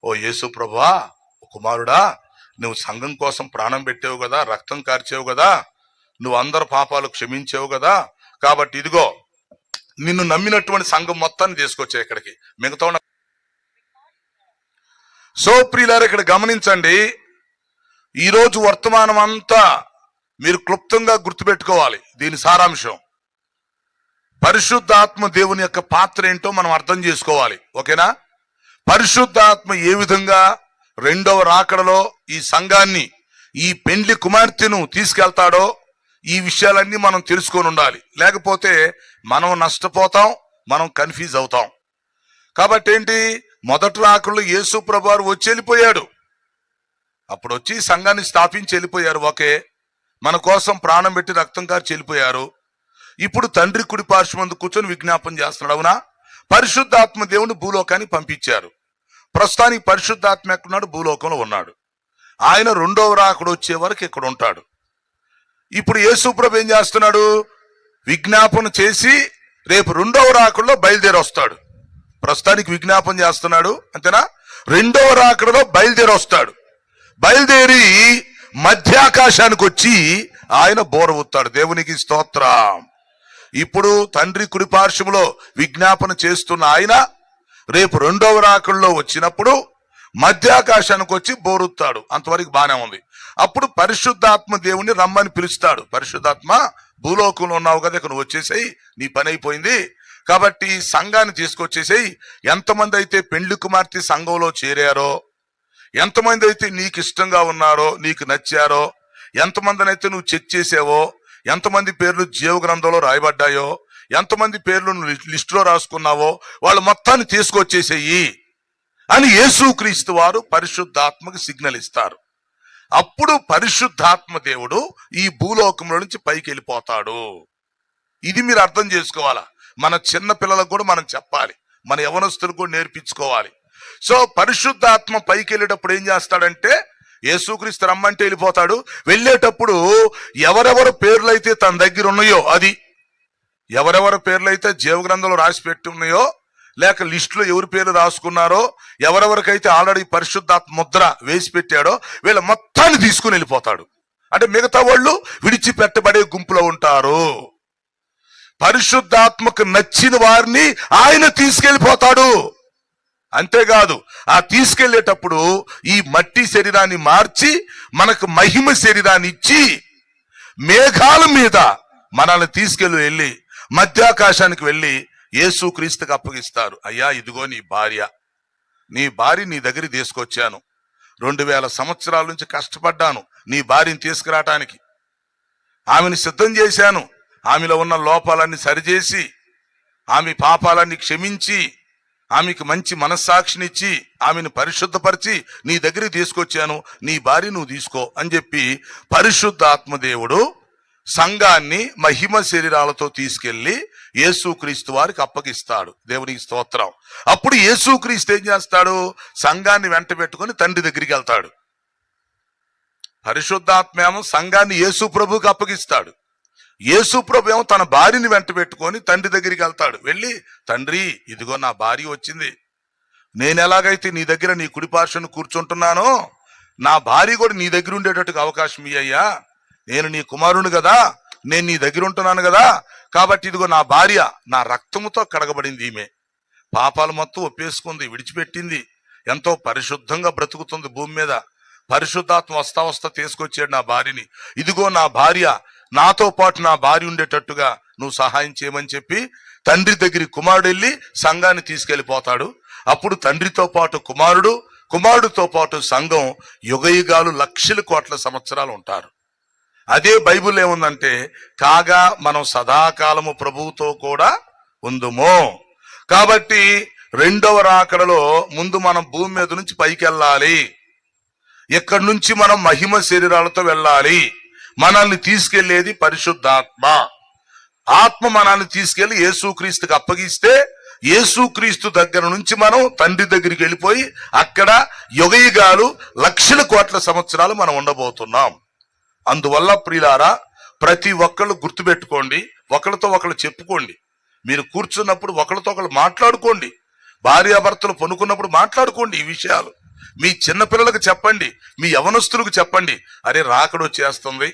ఓ యేసు ప్రభువా, కుమారుడా, నువ్వు సంఘం కోసం ప్రాణం పెట్టావు కదా, రక్తం కార్చావు కదా, నువ్వు అందరు పాపాలు క్షమించావు కదా, కాబట్టి ఇదిగో నిన్ను నమ్మినటువంటి సంఘం మొత్తాన్ని తీసుకొచ్చా ఇక్కడికి. మిగతా సో ప్రియులారా, ఇక్కడ గమనించండి, ఈరోజు వర్తమానం అంతా మీరు క్లుప్తంగా గుర్తుపెట్టుకోవాలి. దీని సారాంశం పరిశుద్ధాత్మ దేవుని యొక్క పాత్ర ఏంటో మనం అర్థం చేసుకోవాలి. ఓకేనా? పరిశుద్ధాత్మ ఏ విధంగా రెండవ రాకడలో ఈ సంఘాన్ని, ఈ పెండ్లి కుమార్తెను తీసుకెళ్తాడో ఈ విషయాలన్నీ మనం తెలుసుకొని ఉండాలి. లేకపోతే మనం నష్టపోతాం, మనం కన్ఫ్యూజ్ అవుతాం. కాబట్టి ఏంటి, మొదటి రాకడలో యేసు ప్రభువారు వచ్చి వెళ్ళిపోయాడు. అప్పుడు వచ్చి సంఘాన్ని స్థాపించి వెళ్ళిపోయారు. ఓకే, మన కోసం ప్రాణం పెట్టి రక్తం కార్చి వెళ్ళిపోయారు. ఇప్పుడు తండ్రి కుడి పార్శ్వమందు కూర్చొని విజ్ఞాపన చేస్తున్నాడు. అవునా? పరిశుద్ధాత్మ దేవుని భూలోకానికి పంపించారు. ప్రస్తుతానికి పరిశుద్ధాత్మ ఎక్కడున్నాడు? భూలోకంలో ఉన్నాడు. ఆయన రెండవ రాకడ వచ్చే వరకు ఇక్కడ ఉంటాడు. ఇప్పుడు యేసు ప్రభు ఏం చేస్తున్నాడు? విజ్ఞాపన చేసి రేపు రెండవ రాకడలో బయలుదేరి వస్తాడు. ప్రస్తుతానికి విజ్ఞాపన చేస్తున్నాడు, అంతేనా? రెండవ రాకడలో బయలుదేరి వస్తాడు. బయలుదేరి మధ్యాకాశానికి వచ్చి ఆయన బోర ఊతాడు. దేవునికి స్తోత్రం. ఇప్పుడు తండ్రి కుడిపార్శ్వములో విజ్ఞాపన చేస్తున్న ఆయన రేపు రెండవ రాకడలో వచ్చినప్పుడు మధ్యాకాశానికి వచ్చి బోరుతాడు. అంతవరకు బానే ఉంది. అప్పుడు పరిశుద్ధాత్మ దేవుని రమ్మని పిలుస్తాడు. పరిశుద్ధాత్మ, భూలోకంలో ఉన్నావు కదా, ఇక నువ్వు వచ్చేసేయి, నీ పని అయిపోయింది, కాబట్టి సంఘాన్ని తీసుకొచ్చేసేయి. ఎంతమంది అయితే పెండ్లి కుమార్తె సంఘంలో చేరారో, ఎంతమంది అయితే నీకు ఇష్టంగా ఉన్నారో, నీకు నచ్చారో, ఎంతమందిని అయితే నువ్వు చెక్ చేసావో, ఎంతమంది పేర్లు జీవ గ్రంథంలో రాయబడ్డాయో, ఎంతమంది పేర్లు లిస్టులో రాసుకున్నావో వాళ్ళు మొత్తాన్ని తీసుకొచ్చేసేయి అని యేసుక్రీస్తు వారు పరిశుద్ధాత్మకు సిగ్నల్ ఇస్తారు. అప్పుడు పరిశుద్ధాత్మ దేవుడు ఈ భూలోకంలో నుంచి పైకి వెళ్ళిపోతాడు. ఇది మీరు అర్థం చేసుకోవాలా. మన చిన్న పిల్లలకు కూడా మనం చెప్పాలి, మన యవనస్తులకు కూడా నేర్పించుకోవాలి. సో పరిశుద్ధాత్మ పైకి వెళ్ళేటప్పుడు ఏం చేస్తాడంటే, యేసుక్రీస్తు రమ్మంటే వెళ్ళిపోతాడు. వెళ్ళేటప్పుడు ఎవరెవరి పేర్లు అయితే తన దగ్గర ఉన్నాయో, అది ఎవరెవరి పేర్లు అయితే జీవ గ్రంథంలో రాసి పెట్టి ఉన్నాయో, లేక లిస్టులో ఎవరి పేర్లు రాసుకున్నారో, ఎవరెవరికైతే ఆల్రెడీ పరిశుద్ధాత్మ ముద్ర వేసి పెట్టాడో వీళ్ళ మొత్తాన్ని తీసుకుని వెళ్ళిపోతాడు. అంటే మిగతా వాళ్ళు విడిచిపెట్టబడే గుంపులో ఉంటారు. పరిశుద్ధాత్మకు నచ్చిన వారిని ఆయన తీసుకెళ్లిపోతాడు. అంతేకాదు, ఆ తీసుకెళ్లేటప్పుడు ఈ మట్టి శరీరాన్ని మార్చి మనకు మహిమ శరీరాన్ని ఇచ్చి మేఘాల మీద మనల్ని వెళ్ళి మధ్యాకాశానికి వెళ్ళి యేసుక్రీస్తుకి అప్పగిస్తారు. అయ్యా, ఇదిగో నీ భార్య నీ దగ్గర తీసుకొచ్చాను. 2000 సంవత్సరాల నుంచి కష్టపడ్డాను నీ భార్యని తీసుకురావటానికి. ఆమెను సిద్ధం చేశాను. ఆమెలో ఉన్న లోపాలన్నీ సరిచేసి, ఆమె పాపాలన్నీ క్షమించి, ఆమెకు మంచి మనస్సాక్షినిచ్చి, ఆమెను పరిశుద్ధపరిచి నీ దగ్గరికి తీసుకొచ్చాను, నీ భార్య నువ్వు తీసుకో అని చెప్పి పరిశుద్ధాత్మ దేవుడు సంఘాన్ని మహిమ శరీరాలతో తీసుకెళ్లి యేసుక్రీస్తు వారికి అప్పగిస్తాడు. దేవునికి స్తోత్రం. అప్పుడు యేసుక్రీస్తు ఏం చేస్తాడు? సంఘాన్ని వెంట పెట్టుకుని తండ్రి దగ్గరికి వెళ్తాడు. పరిశుద్ధాత్మ ఏమో సంఘాన్ని యేసు ప్రభుకి అప్పగిస్తాడు. యేసు ప్రభు ఏమో తన భార్యని వెంట పెట్టుకొని తండ్రి దగ్గరికి వెళ్తాడు. వెళ్ళి, తండ్రి, ఇదిగో నా భార్య వచ్చింది. నేను ఎలాగైతే నీ దగ్గర నీ కుడిపార్శ్వను కూర్చుంటున్నానో, నా భార్య కూడా నీ దగ్గర ఉండేటట్టుగా అవకాశం ఇయ్యయ్యా. నేను నీ కుమారుని కదా, నేను నీ దగ్గర ఉంటున్నాను కదా, కాబట్టి ఇదిగో నా భార్య నా రక్తముతో కడగబడింది. ఈమె పాపాలు మొత్తం ఒప్పేసుకుంది, విడిచిపెట్టింది, ఎంతో పరిశుద్ధంగా బ్రతుకుతుంది భూమి మీద. పరిశుద్ధాత్మ వస్తా తీసుకొచ్చాడు నా భార్యని. ఇదిగో నా భార్య, నాతో పాటు నా భార్య ఉండేటట్టుగా నువ్వు సహాయం చేయమని చెప్పి తండ్రి దగ్గరికి కుమారుడు వెళ్ళి సంఘాన్ని తీసుకెళ్లిపోతాడు. అప్పుడు తండ్రితో పాటు కుమారుడితో పాటు సంఘం యుగయుగాలు లక్షల కోట్ల సంవత్సరాలు ఉంటారు. అదే బైబిల్ ఏముందంటే, కాగా మనం సదాకాలము ప్రభువుతో కూడా ఉందుము. కాబట్టి రెండవ రాకడలో ముందు మనం భూమి మీద నుంచి పైకి వెళ్ళాలి. ఇక్కడి నుంచి మనం మహిమ శరీరాలతో వెళ్ళాలి. మనల్ని తీసుకెళ్లేది పరిశుద్ధాత్మ. ఆత్మ మనల్ని తీసుకెళ్లి యేసుక్రీస్తుకి అప్పగిస్తే, యేసుక్రీస్తు దగ్గర నుంచి మనం తండ్రి దగ్గరికి వెళ్ళిపోయి అక్కడ యుగయుగాలు లక్షల కోట్ల సంవత్సరాలు మనం ఉండబోతున్నాం. అందువల్ల ప్రియులారా, ప్రతి ఒక్కళ్ళు గుర్తుపెట్టుకోండి, ఒకళ్ళతో ఒకళ్ళు చెప్పుకోండి. మీరు కూర్చున్నప్పుడు ఒకళ్ళతో ఒకళ్ళు మాట్లాడుకోండి. భార్యాభర్తలు పనుకున్నప్పుడు మాట్లాడుకోండి ఈ విషయాలు. మీ చిన్నపిల్లలకు చెప్పండి, మీ యవనస్తులకు చెప్పండి. అరే, రాకడ వచ్చేస్తుంది,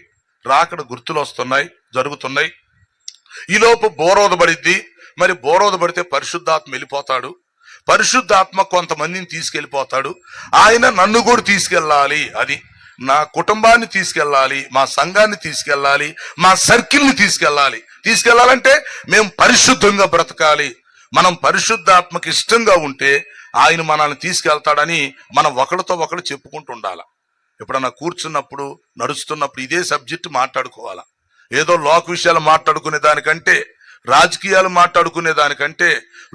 రాకడ గుర్తులు వస్తున్నాయి, జరుగుతున్నాయి. ఈలోపు బోరోదబడిద్ది. మరి బోరోదబడితే పరిశుద్ధాత్మ వెళ్ళిపోతాడు. పరిశుద్ధాత్మ కొంతమందిని తీసుకెళ్ళిపోతాడు. ఆయన నన్ను కూడా తీసుకెళ్ళాలి. అది నా కుటుంబాన్ని తీసుకెళ్ళాలి, మా సంఘాన్ని తీసుకెళ్ళాలి, మా సర్కిల్ని తీసుకెళ్ళాలి. తీసుకెళ్లాలంటే మేము పరిశుద్ధంగా బ్రతకాలి. మనం పరిశుద్ధాత్మకి ఇష్టంగా ఉంటే ఆయన మనల్ని తీసుకెళ్తాడని మనం ఒకరితో ఒకరు చెప్పుకుంటూ ఉండాలి. ఎప్పుడన్నా కూర్చున్నప్పుడు, నడుస్తున్నప్పుడు ఇదే సబ్జెక్ట్ మాట్లాడుకోవాలా. ఏదో లోక విషయాలు మాట్లాడుకునే దానికంటే, రాజకీయాలు మాట్లాడుకునే దానికంటే,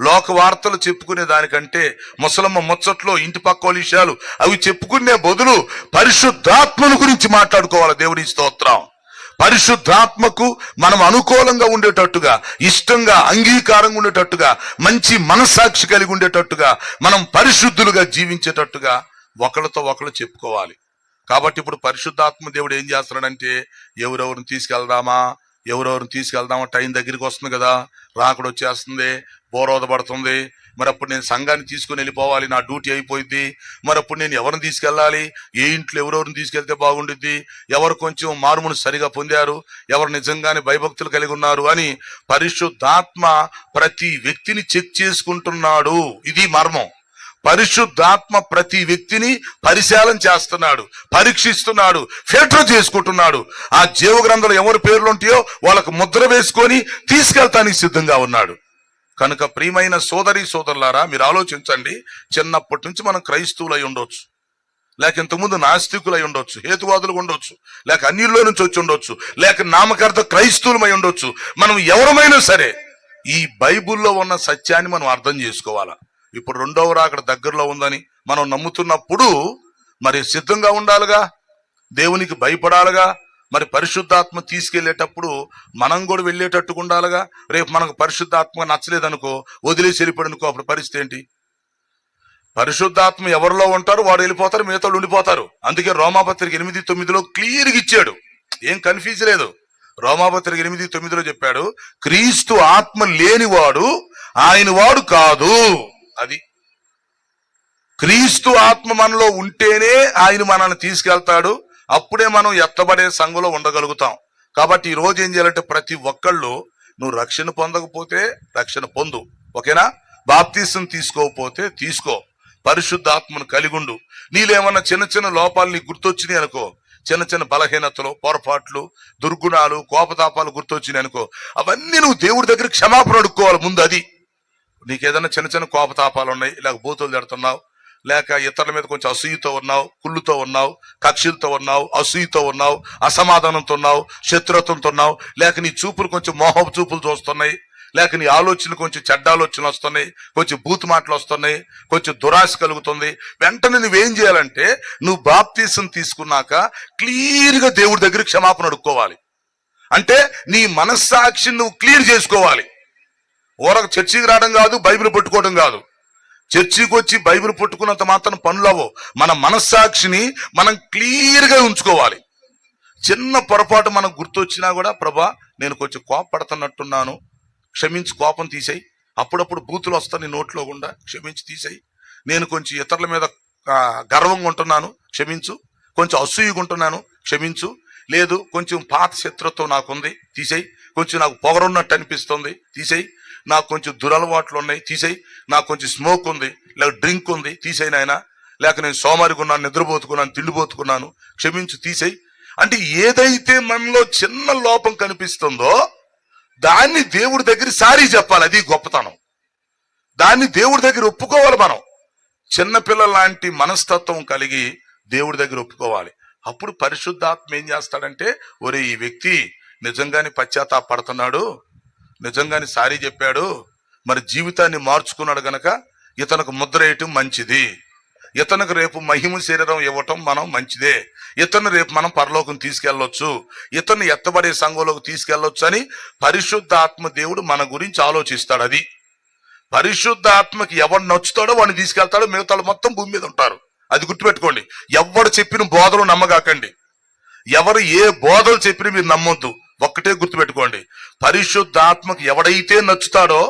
లోక వార్తలు చెప్పుకునే దానికంటే, ముసలమ్మ ముచ్చట్లో ఇంటి పక్క విషయాలు అవి చెప్పుకునే బదులు పరిశుద్ధాత్మను గురించి మాట్లాడుకోవాలి. దేవుని స్తోత్రం. పరిశుద్ధాత్మకు మనం అనుకూలంగా ఉండేటట్టుగా, ఇష్టంగా, అంగీకారంగా ఉండేటట్టుగా, మంచి మనస్సాక్షి కలిగి ఉండేటట్టుగా, మనం పరిశుద్ధులుగా జీవించేటట్టుగా ఒకళ్ళతో ఒకళ్ళు చెప్పుకోవాలి. కాబట్టి ఇప్పుడు పరిశుద్ధాత్మ దేవుడు ఏం చేస్తున్నాడంటే, ఎవరెవరిని తీసుకెళ్దామా, టైం దగ్గరికి వస్తుంది కదా, రాకడ వచ్చేస్తుంది, బోరోదపడుతుంది. మరి అప్పుడు నేను సంఘాన్ని తీసుకుని వెళ్ళిపోవాలి, నా డ్యూటీ అయిపోయింది. మరి అప్పుడు నేను ఎవరిని తీసుకెళ్ళాలి, ఏ ఇంట్లో ఎవరెవరిని తీసుకెళ్తే బాగుండిద్ది, ఎవరు కొంచెం మారుమును సరిగా పొందారు, ఎవరు నిజంగానే భయభక్తులు కలిగి ఉన్నారు అని పరిశుద్ధాత్మ ప్రతి వ్యక్తిని చెక్ చేసుకుంటున్నాడు. ఇది మర్మం. పరిశుద్ధాత్మ ప్రతి వ్యక్తిని పరిశీలన చేస్తున్నాడు, పరీక్షిస్తున్నాడు, ఫిల్టర్ చేసుకుంటున్నాడు. ఆ జీవ గ్రంథంలో ఎవరి పేర్లు ఉంటాయో వాళ్ళకు ముద్ర వేసుకొని తీసుకెళ్తానికి సిద్ధంగా ఉన్నాడు. కనుక ప్రియమైన సోదరి సోదరులారా, మీరు ఆలోచించండి. చిన్నప్పటి నుంచి మనం క్రైస్తవులై ఉండొచ్చు, లేక ఇంతకుముందు నాస్తికులై ఉండొచ్చు, హేతువాదులు ఉండొచ్చు, లేక అన్యుల్లో నుంచి వచ్చి ఉండొచ్చు, లేక నామకార్థ క్రైస్తవులమై ఉండొచ్చు. మనం ఎవరమైనా సరే ఈ బైబిల్లో ఉన్న సత్యాన్ని మనం అర్థం చేసుకోవాలా. ఇప్పుడు రెండవ రాకడ దగ్గరలో ఉందని మనం నమ్ముతున్నప్పుడు మరి సిద్ధంగా ఉండాలిగా, దేవునికి భయపడాలిగా. మరి పరిశుద్ధాత్మ తీసుకెళ్లేటప్పుడు మనం కూడా వెళ్ళేటట్టుగా ఉండాలిగా. రేపు మనకు పరిశుద్ధాత్మ నచ్చలేదనుకో, వదిలేసి వెళ్ళిపోయాడనుకో, అప్పుడు పరిస్థితి ఏంటి? పరిశుద్ధాత్మ ఎవరిలో ఉంటారు వాడు వెళ్ళిపోతారు, మిగతా ఉండిపోతారు. అందుకే రోమాపత్రిక 8:9 క్లియర్గా ఇచ్చాడు, ఏం కన్ఫ్యూజ్ లేదు. రోమాపత్రిక 8:9 చెప్పాడు, క్రీస్తు ఆత్మ లేనివాడు ఆయన వాడు కాదు. అది క్రీస్తు ఆత్మ మనలో ఉంటేనే ఆయన మనల్ని తీసుకెళ్తాడు. అప్పుడే మనం ఎత్తబడే సంఘంలో ఉండగలుగుతాం. కాబట్టి ఈ రోజు ఏం చేయాలంటే, ప్రతి ఒక్కళ్ళు నువ్వు రక్షణ పొందకపోతే రక్షణ పొందు, ఓకేనా? బాప్తీసం తీసుకోకపోతే తీసుకో, పరిశుద్ధాత్మను కలిగి ఉండు. నీలేమన్నా చిన్న చిన్న లోపాలు నీకు గుర్తొచ్చినాయి అనుకో, చిన్న చిన్న బలహీనతలు, పొరపాట్లు, దుర్గుణాలు, కోపతాపాలు గుర్తొచ్చినాయి అనుకో, అవన్నీ నువ్వు దేవుడి దగ్గర క్షమాపణ అడుక్కోవాలి ముందు. అది నీకేదైనా చిన్న చిన్న కోపతాపాలు ఉన్నాయి, లేక బూతులు తిడుతున్నావు, లేక ఇతరుల మీద కొంచెం అసూయతో ఉన్నావు, కుళ్ళుతో ఉన్నావు, కక్షలతో ఉన్నావు, అసూయతో ఉన్నావు, అసమాధానంతో ఉన్నావు, శత్రుత్వంతో ఉన్నావు, లేక నీ చూపులు కొంచెం మోహపు చూపులు చూస్తున్నాయి, లేక నీ ఆలోచనలు కొంచెం చెడ్డ ఆలోచనలు వస్తున్నాయి, కొంచెం బూతు మాటలు వస్తున్నాయి, కొంచెం దురాశ కలుగుతుంది. వెంటనే నువ్వేం చేయాలంటే, నువ్వు బాప్తీసం తీసుకున్నాక క్లియర్గా దేవుడి దగ్గర క్షమాపణ అడుక్కోవాలి. అంటే నీ మనస్సాక్షిని నువ్వు క్లియర్ చేసుకోవాలి. ఊరకు చర్చికి రావడం కాదు, బైబిల్ పట్టుకోవడం కాదు. చర్చికి వచ్చి బైబిల్ పట్టుకున్నంత మాత్రం పనులవో. మన మనస్సాక్షిని మనం క్లియర్గా ఉంచుకోవాలి. చిన్న పొరపాటు మనకు గుర్తొచ్చినా కూడా, ప్రభా నేను కొంచెం కోపపడుతున్నట్టున్నాను, క్షమించి కోపం తీసేయి. అప్పుడప్పుడు బూతులు వస్తాను నీ నోట్లో గుండా, క్షమించి తీసేయి. నేను కొంచెం ఇతరుల మీద గర్వంగా ఉంటున్నాను, క్షమించు. కొంచెం అసూయగా ఉంటున్నాను, క్షమించు. లేదు, కొంచెం పాత శత్రుత్వం నాకుంది, తీసేయి. కొంచెం నాకు పొగరున్నట్టు అనిపిస్తుంది, తీసేయి. నాకు కొంచెం దురలవాట్లు ఉన్నాయి, తీసేయి. నాకు కొంచెం స్మోక్ ఉంది, లేక డ్రింక్ ఉంది, తీసేయి నాయన. లేక నేను సోమరిగా ఉన్నాను, నిద్రపోతుకున్నాను, తిండిపోతుకున్నాను, క్షమించు, తీసేయి. అంటే ఏదైతే మనలో చిన్న లోపం కనిపిస్తుందో దాన్ని దేవుడి దగ్గర సారీ చెప్పాలి. అది గొప్పతనం. దాన్ని దేవుడి దగ్గర ఒప్పుకోవాలి. మనం చిన్నపిల్లల లాంటి మనస్తత్వం కలిగి దేవుడి దగ్గర ఒప్పుకోవాలి. అప్పుడు పరిశుద్ధాత్మ ఏం చేస్తాడంటే, ఒరే ఈ వ్యక్తి నిజంగానే పశ్చాత్తాపడుతున్నాడు, నిజంగానే సారీ చెప్పాడు, మరి జీవితాన్ని మార్చుకున్నాడు గనక ఇతనికి ముద్ర వేయటం మంచిది, ఇతనికి రేపు మహిమ శరీరం ఇవ్వటం మనం మంచిదే, ఇతను రేపు మనం పరలోకం తీసుకెళ్లొచ్చు, ఇతన్ని ఎత్తబడే సంఘంలోకి తీసుకెళ్లొచ్చు అని పరిశుద్ధాత్మ దేవుడు మన గురించి ఆలోచిస్తాడు. అది పరిశుద్ధాత్మకి ఎవడు నచ్చుతాడో వాడిని తీసుకెళ్తాడో, మిగతా మొత్తం భూమి మీద ఉంటారు. అది గుర్తుపెట్టుకోండి. ఎవడు చెప్పిన బోధలు నమ్మగాకండి, ఎవరు ఏ బోధలు చెప్పిన మీరు నమ్మొద్దు. ఒక్కటే గుర్తుపెట్టుకోండి, పరిశుద్ధాత్మకు ఎవడైతే నచ్చుతాడో,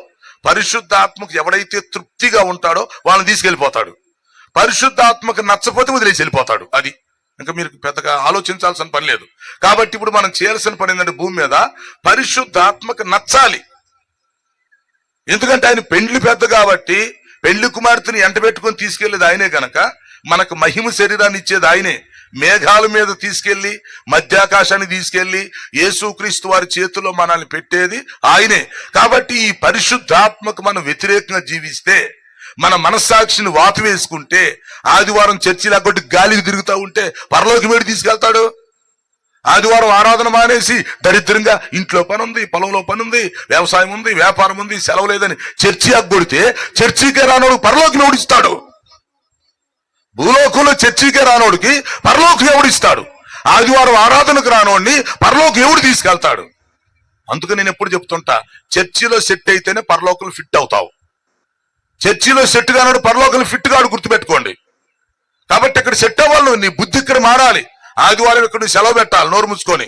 పరిశుద్ధాత్మకు ఎవడైతే తృప్తిగా ఉంటాడో వాళ్ళని తీసుకెళ్లిపోతాడు. పరిశుద్ధాత్మకు నచ్చపోతే వదిలేసి వెళ్ళిపోతాడు. అది ఇంకా మీరు పెద్దగా ఆలోచించాల్సిన పని లేదు. కాబట్టి ఇప్పుడు మనం చేయాల్సిన పని ఏంటంటే, భూమి మీద పరిశుద్ధాత్మకు నచ్చాలి. ఎందుకంటే ఆయన పెండ్లి పెద్ద కాబట్టి, పెండ్లి కుమార్తెని ఎంట పెట్టుకొని తీసుకెళ్లేది ఆయనే గనక మనకు మహిమ శరీరాన్ని ఇచ్చేది ఆయనే. మేఘాల మీద తీసుకెళ్లి మధ్యాకాశాన్ని తీసుకెళ్లి యేసుక్రీస్తు వారి చేతిలో మనల్ని పెట్టేది ఆయనే. కాబట్టి ఈ పరిశుద్ధాత్మకు మనం వ్యతిరేకంగా జీవిస్తే, మన మనస్సాక్షిని వాత వేసుకుంటే, ఆదివారం చర్చిలో కొట్టి గాలికి తిరుగుతూ ఉంటే పరలోకి వేడి తీసుకెళ్తాడు. ఆదివారం ఆరాధన మానేసి దరిద్రంగా ఇంట్లో పని ఉంది, పొలంలో పని ఉంది, వ్యవసాయం ఉంది, వ్యాపారం ఉంది, సెలవు లేదని చర్చి అగ్గొడితే చర్చికే రానోడు పరలోకి ఓడిస్తాడు. భూలోకంలో చర్చికే రానోడికి పరలోకి ఎవడిస్తాడు? ఆదివారం ఆరాధనకు రానోడిని పరలోకి ఎవడు తీసుకెళ్తాడు? అందుకు నేను ఎప్పుడు చెప్తుంటా, చర్చిలో సెట్ అయితేనే పరలోకలు ఫిట్ అవుతావు. చర్చిలో సెట్ కానోడు పరలోకలు ఫిట్ కాడు, గుర్తుపెట్టుకోండి. కాబట్టి ఇక్కడ సెట్ అవ్వాలి, నీ బుద్ధి ఇక్కడ మారాలి. ఆదివారం ఇక్కడ నువ్వు సెలవు పెట్టాలి, నోరు ముచ్చుకొని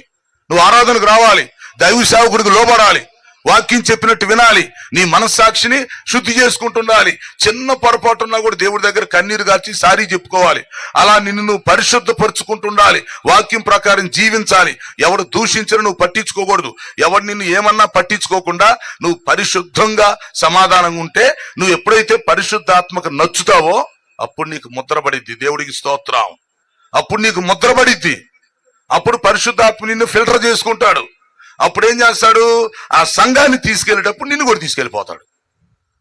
నువ్వు ఆరాధనకు రావాలి, దైవ సేవకుడికి లోబడాలి, వాక్యం చెప్పినట్టు వినాలి, నీ మనస్సాక్షిని శుద్ధి చేసుకుంటుండాలి. చిన్న పొరపాటున్నా కూడా దేవుడి దగ్గర కన్నీరు గార్చి సారీ చెప్పుకోవాలి. అలా నిన్ను నువ్వు పరిశుద్ధపరుచుకుంటుండాలి, వాక్యం ప్రకారం జీవించాలి. ఎవడు దూషించిన నువ్వు పట్టించుకోకూడదు, ఎవడు నిన్ను ఏమన్నా పట్టించుకోకుండా నువ్వు పరిశుద్ధంగా సమాధానంగా ఉంటే, నువ్వు ఎప్పుడైతే పరిశుద్ధాత్మకు నచ్చుతావో అప్పుడు నీకు ముద్రపడిద్ది. దేవుడికి స్తోత్రం. అప్పుడు నీకు ముద్రపడిద్ది. అప్పుడు పరిశుద్ధాత్మ నిన్ను ఫిల్టర్ చేసుకుంటాడు. అప్పుడు ఏం చేస్తాడు? ఆ సంఘాన్ని తీసుకెళ్లేటప్పుడు నిన్ను కూడా తీసుకెళ్లిపోతాడు.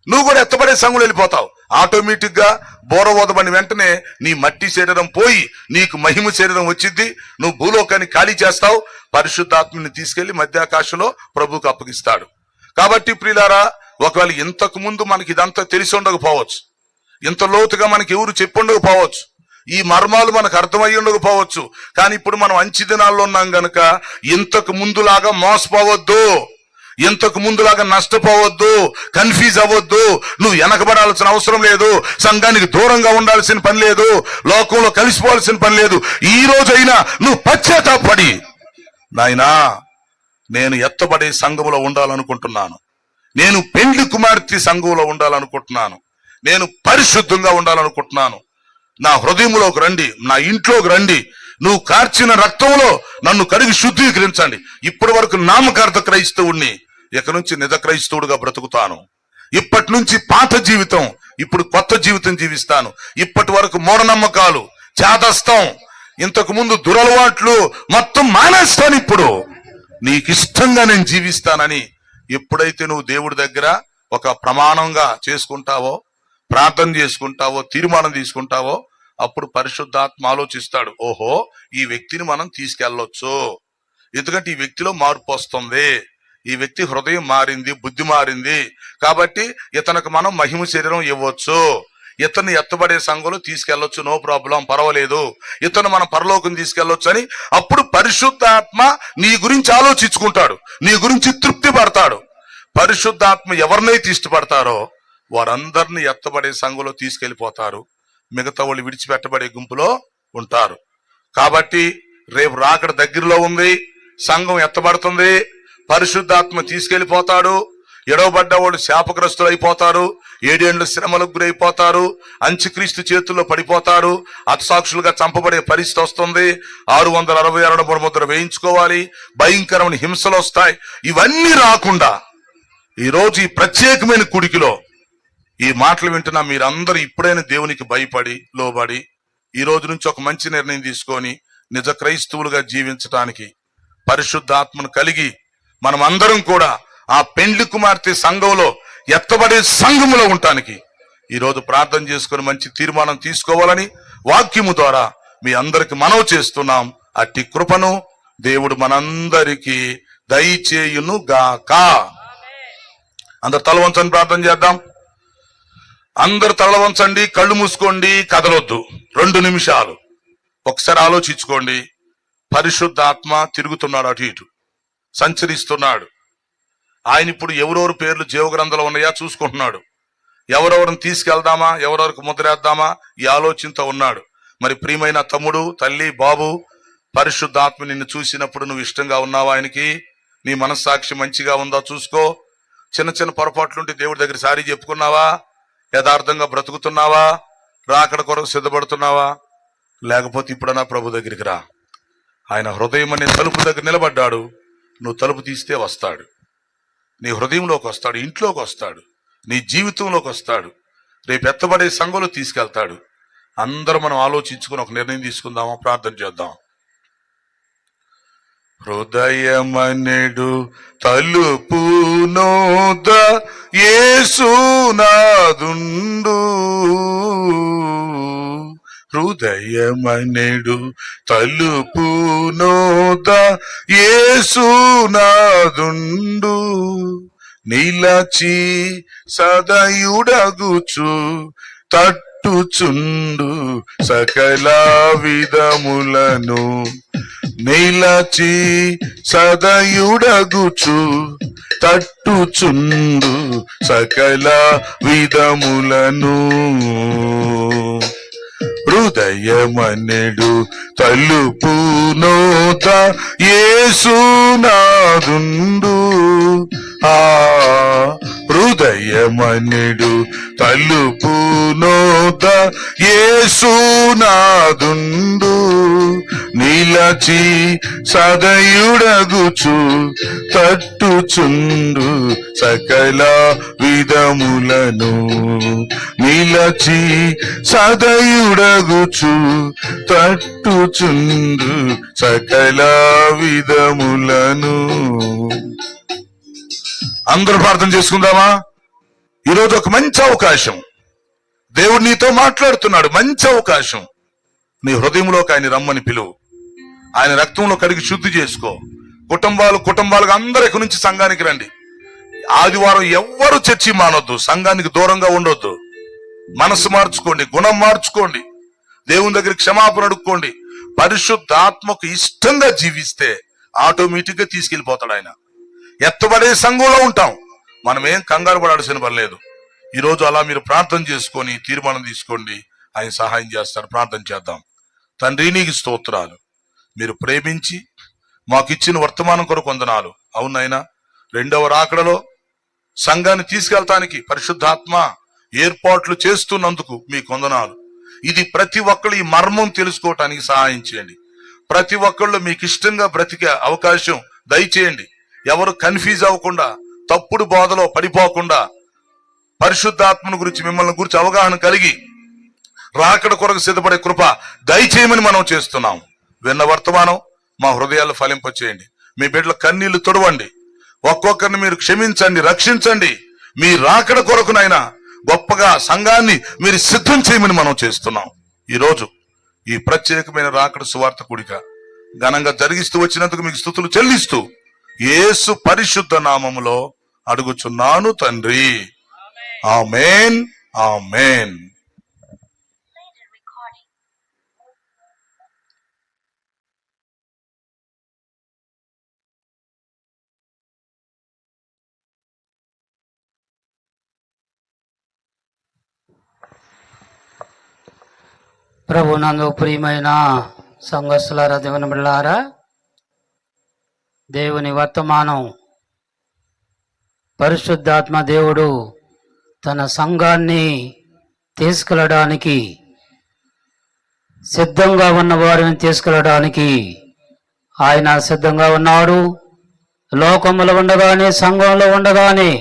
నువ్వు కూడా ఎత్తబడే సంఘంలో వెళ్ళిపోతావు. ఆటోమేటిక్ గా బోర ఓదబడిన వెంటనే నీ మట్టి శరీరం పోయి నీకు మహిమ శరీరం వచ్చిద్ది. నువ్వు భూలోకాన్ని ఖాళీ చేస్తావు, పరిశుద్ధాత్మని తీసుకెళ్లి మధ్యాకాశంలో ప్రభువుకు అప్పగిస్తాడు. కాబట్టి ప్రియులారా, ఒకవేళ ఇంతకు ముందు మనకి ఇదంతా తెలిసి ఉండకపోవచ్చు, ఇంత లోతుగా మనకి ఎవరు చెప్పుండకపోవచ్చు, ఈ మర్మాలు మనకు అర్థమై ఉండకపోవచ్చు. కానీ ఇప్పుడు మనం అంచి దినాల్లో ఉన్నాం గనక ఇంతకు ముందులాగా మోసపోవద్దు, ఇంతకు ముందులాగా నష్టపోవద్దు, కన్ఫ్యూజ్ అవ్వద్దు. నువ్వు వెనకబడాల్సిన అవసరం లేదు, సంఘానికి దూరంగా ఉండాల్సిన పని లేదు, లోకంలో కలిసిపోవాల్సిన పని లేదు. ఈ రోజైనా నువ్వు పశ్చాత్తాపడి, నాయనా నేను ఎత్తబడే సంఘంలో ఉండాలనుకుంటున్నాను, నేను పెండ్లి కుమార్తె సంఘంలో ఉండాలనుకుంటున్నాను, నేను పరిశుద్ధంగా ఉండాలనుకుంటున్నాను, నా హృదయంలోకి రండి, నా ఇంట్లోకి రండి, నువ్వు కార్చిన రక్తంలో నన్ను కడిగి శుద్ధీకరించండి. ఇప్పటి వరకు నామకార్థ క్రైస్తవుణ్ణి, ఇక నుంచి నిజ క్రైస్తవుడుగా బ్రతుకుతాను. ఇప్పటి నుంచి పాత జీవితం, ఇప్పుడు కొత్త జీవితం జీవిస్తాను. ఇప్పటి వరకు మూఢనమ్మకాలు, చాదస్తం, ఇంతకు ముందు దురలవాట్లు మొత్తం మానేస్తాను. ఇప్పుడు నీకు ఇష్టంగా నేను జీవిస్తానని ఎప్పుడైతే నువ్వు దేవుడి దగ్గర ఒక ప్రమాణంగా చేసుకుంటావో, ప్రార్థన చేసుకుంటావో, తీర్మానం తీసుకుంటావో, అప్పుడు పరిశుద్ధాత్మ ఆలోచిస్తాడు, ఓహో ఈ వ్యక్తిని మనం తీసుకెళ్ళొచ్చు, ఎందుకంటే ఈ వ్యక్తిలో మార్పు వస్తుంది, ఈ వ్యక్తి హృదయం మారింది, బుద్ధి మారింది, కాబట్టి ఇతనికి మనం మహిమ శరీరం ఇవ్వచ్చు, ఇతన్ని ఎత్తబడే సంఘంలో తీసుకెళ్లొచ్చు, నో ప్రాబ్లం, పర్వాలేదు, ఇతను మనం పరలోకం తీసుకెళ్లొచ్చు అని అప్పుడు పరిశుద్ధాత్మ నీ గురించి ఆలోచించుకుంటాడు, నీ గురించి తృప్తి పడతాడు. పరిశుద్ధాత్మ ఎవరినైతే ఇష్టపడతారో వారందరినీ ఎత్తబడే సంఘంలో తీసుకెళ్లిపోతారు, మిగతా వాళ్ళు విడిచిపెట్టబడే గుంపులో ఉంటారు. కాబట్టి రేపు రాకడ దగ్గరలో ఉంది, సంఘం ఎత్తబడుతుంది, పరిశుద్ధాత్మ తీసుకెళ్లిపోతాడు, ఎడవబడ్డ వాళ్ళు శాపగ్రస్తులు అయిపోతారు, 7 ఏళ్ల శ్రమలకు గురైపోతారు, అంత్యక్రీస్తు చేతుల్లో పడిపోతారు, హతసాక్షులుగా చంపబడే పరిస్థితి వస్తుంది, 666 ముద్ర వేయించుకోవాలి, భయంకరమైన హింసలు వస్తాయి. ఇవన్నీ రాకుండా ఈరోజు ఈ ప్రత్యేకమైన కుడికిలో ఈ మాటలు వింటున్నా మీరందరూ ఇప్పుడైనా దేవునికి భయపడి లోబడి ఈ రోజు నుంచి ఒక మంచి నిర్ణయం తీసుకొని నిజ క్రైస్తవులుగా జీవించడానికి, పరిశుద్ధాత్మను కలిగి మనం అందరం కూడా ఆ పెండ్లి కుమార్తె సంఘంలో ఎత్తబడే సంఘములో ఉండటానికి ఈరోజు ప్రార్థన చేసుకుని మంచి తీర్మానం తీసుకోవాలని వాక్యము ద్వారా మీ అందరికి మనవి చేస్తున్నాం. అట్టి కృపను దేవుడు మనందరికీ దయచేయును గాక. అందరు తల వంచని ప్రార్థన చేద్దాం. అందరు తల వంచండి, కళ్ళు మూసుకోండి, కదలొద్దు. 2 నిమిషాలు ఒకసారి ఆలోచించుకోండి. పరిశుద్ధాత్మ తిరుగుతున్నాడు, అటు ఇటు సంచరిస్తున్నాడు. ఆయన ఇప్పుడు ఎవరెవరు పేర్లు జీవగ్రంథంలో ఉన్నాయా చూసుకుంటున్నాడు. ఎవరెవరిని తీసుకెళ్దామా, ఎవరెవరికి ముద్రేద్దామా ఈ ఆలోచనతో ఉన్నాడు. మరి ప్రియమైన తమ్ముడు, తల్లి, బాబు, పరిశుద్ధాత్మ నిన్ను చూసినప్పుడు నువ్వు ఇష్టంగా ఉన్నావా? ఆయనకి నీ మనస్సాక్షి మంచిగా ఉందా చూసుకో. చిన్న చిన్న పొరపాట్లుంటే దేవుడి దగ్గర సారీ చెప్పుకున్నావా? యథార్థంగా బ్రతుకుతున్నావా? రాకడ కొరకు సిద్ధపడుతున్నావా? లేకపోతే ఇప్పుడన్నా ప్రభు దగ్గరికి రా. ఆయన హృదయం అనే తలుపు దగ్గర నిలబడ్డాడు. నువ్వు తలుపు తీస్తే వస్తాడు. నీ హృదయంలోకి వస్తాడు, ఇంట్లోకి వస్తాడు, నీ జీవితంలోకి వస్తాడు. రేపు ఎత్తబడే సంఘంలో తీసుకెళ్తాడు. అందరూ మనం ఆలోచించుకుని ఒక నిర్ణయం తీసుకుందామా? ప్రార్థన చేద్దాం. హృదయమనెడు తలుపు నోద యేసునాదుండు. హృదయమనెడు తలుపు నోద యేసునాదుండు. నిలచి సదయుడగుచు తట్టుచుండు సకల విధములను. నిలచి సదయుడగుచు తట్టుచుండు సకల విధములను. హృదయమనెడు తలుపు నోద యేసునాదుండు. హృదయమనెడు తలుపు నోద యేసునాదుండు. నిలచి సదయుడగుచు తట్టుచుండు సకల విధములను. నిలచి సదయుడగుచు తట్టుచుండు సకల విధములను. అందరూ ప్రార్థన చేసుకుందామా? ఈరోజు ఒక మంచి అవకాశం. దేవుడు నీతో మాట్లాడుతున్నాడు. మంచి అవకాశం. నీ హృదయంలోకి ఆయన రమ్మని పిలువు. ఆయన రక్తంలో కడిగి శుద్ధి చేసుకో. కుటుంబాలుగా అందరూ ఇక్కడి నుంచి సంఘానికి రండి. ఆదివారం ఎవ్వరు చర్చి మానొద్దు. సంఘానికి దూరంగా ఉండొద్దు. మనసు మార్చుకోండి, గుణం మార్చుకోండి, దేవుని దగ్గర క్షమాపణ అడుక్కోండి. పరిశుద్ధాత్మకు ఇష్టంగా జీవిస్తే ఆటోమేటిక్ గా తీసుకెళ్లిపోతాడు ఆయన. ఎత్తబడే సంఘంలో ఉంటాం. మనం ఏం కంగారు పడాల్సిన పని లేదు. ఈరోజు అలా మీరు ప్రార్థన చేసుకొని తీర్మానం తీసుకోండి. ఆయన సహాయం చేస్తాడు. ప్రార్థన చేద్దాం. తండ్రి, నీకు స్తోత్రాలు. మీరు ప్రేమించి మాకు ఇచ్చిన వర్తమానం కొరకు వందనాలు. అవునైనా 2వ రాకడలో సంఘాన్ని తీసుకెళ్తానికి పరిశుద్ధాత్మ ఏర్పాట్లు చేస్తున్నందుకు మీకు వందనాలు. ఇది ప్రతి ఒక్కళ్ళు ఈ మర్మం తెలుసుకోవటానికి సహాయం చేయండి. ప్రతి ఒక్కళ్ళు మీకు ఇష్టంగా బ్రతికే అవకాశం దయచేయండి. ఎవరు కన్ఫ్యూజ్ అవ్వకుండా, తప్పుడు బోధలో పడిపోకుండా, పరిశుద్ధాత్మను గురించి, మిమ్మల్ని గురించి అవగాహన కలిగి రాకడ కొరకు సిద్ధపడే కృప దయచేయమని మనం చేస్తున్నాం. విన్న వర్తమానం మా హృదయాలు ఫలింపచేయండి. మీ బిడ్డల కన్నీళ్లు తొడవండి. ఒక్కొక్కరిని మీరు క్షమించండి, రక్షించండి. మీ రాకడ కొరకునైనా గొప్పగా సంఘాన్ని మీరు సిద్ధం చేయమని మనం చేస్తున్నాం. ఈరోజు ఈ ప్రత్యేకమైన రాకడ సువార్త కూడిక ఘనంగా జరిగిస్తూ వచ్చినందుకు మీకు స్తుతులు చెల్లిస్తూ యేసు పరిశుద్ధ నామములో అడుగుచున్నాను తండ్రి. ఆమేన్, ఆమేన్. ప్రభు నందు ప్రియమైన సంఘస్థులారా, దేవుని బిడ్డలారా, దేవుని వర్తమానం పరిశుద్ధాత్మ దేవుడు తన సంఘాన్ని తీసుకెళ్ళడానికి, సిద్ధంగా ఉన్న వారిని తీసుకెళ్ళడానికి ఆయన సిద్ధంగా ఉన్నాడు. లోకములో ఉండగానే, సంఘంలో ఉండగానే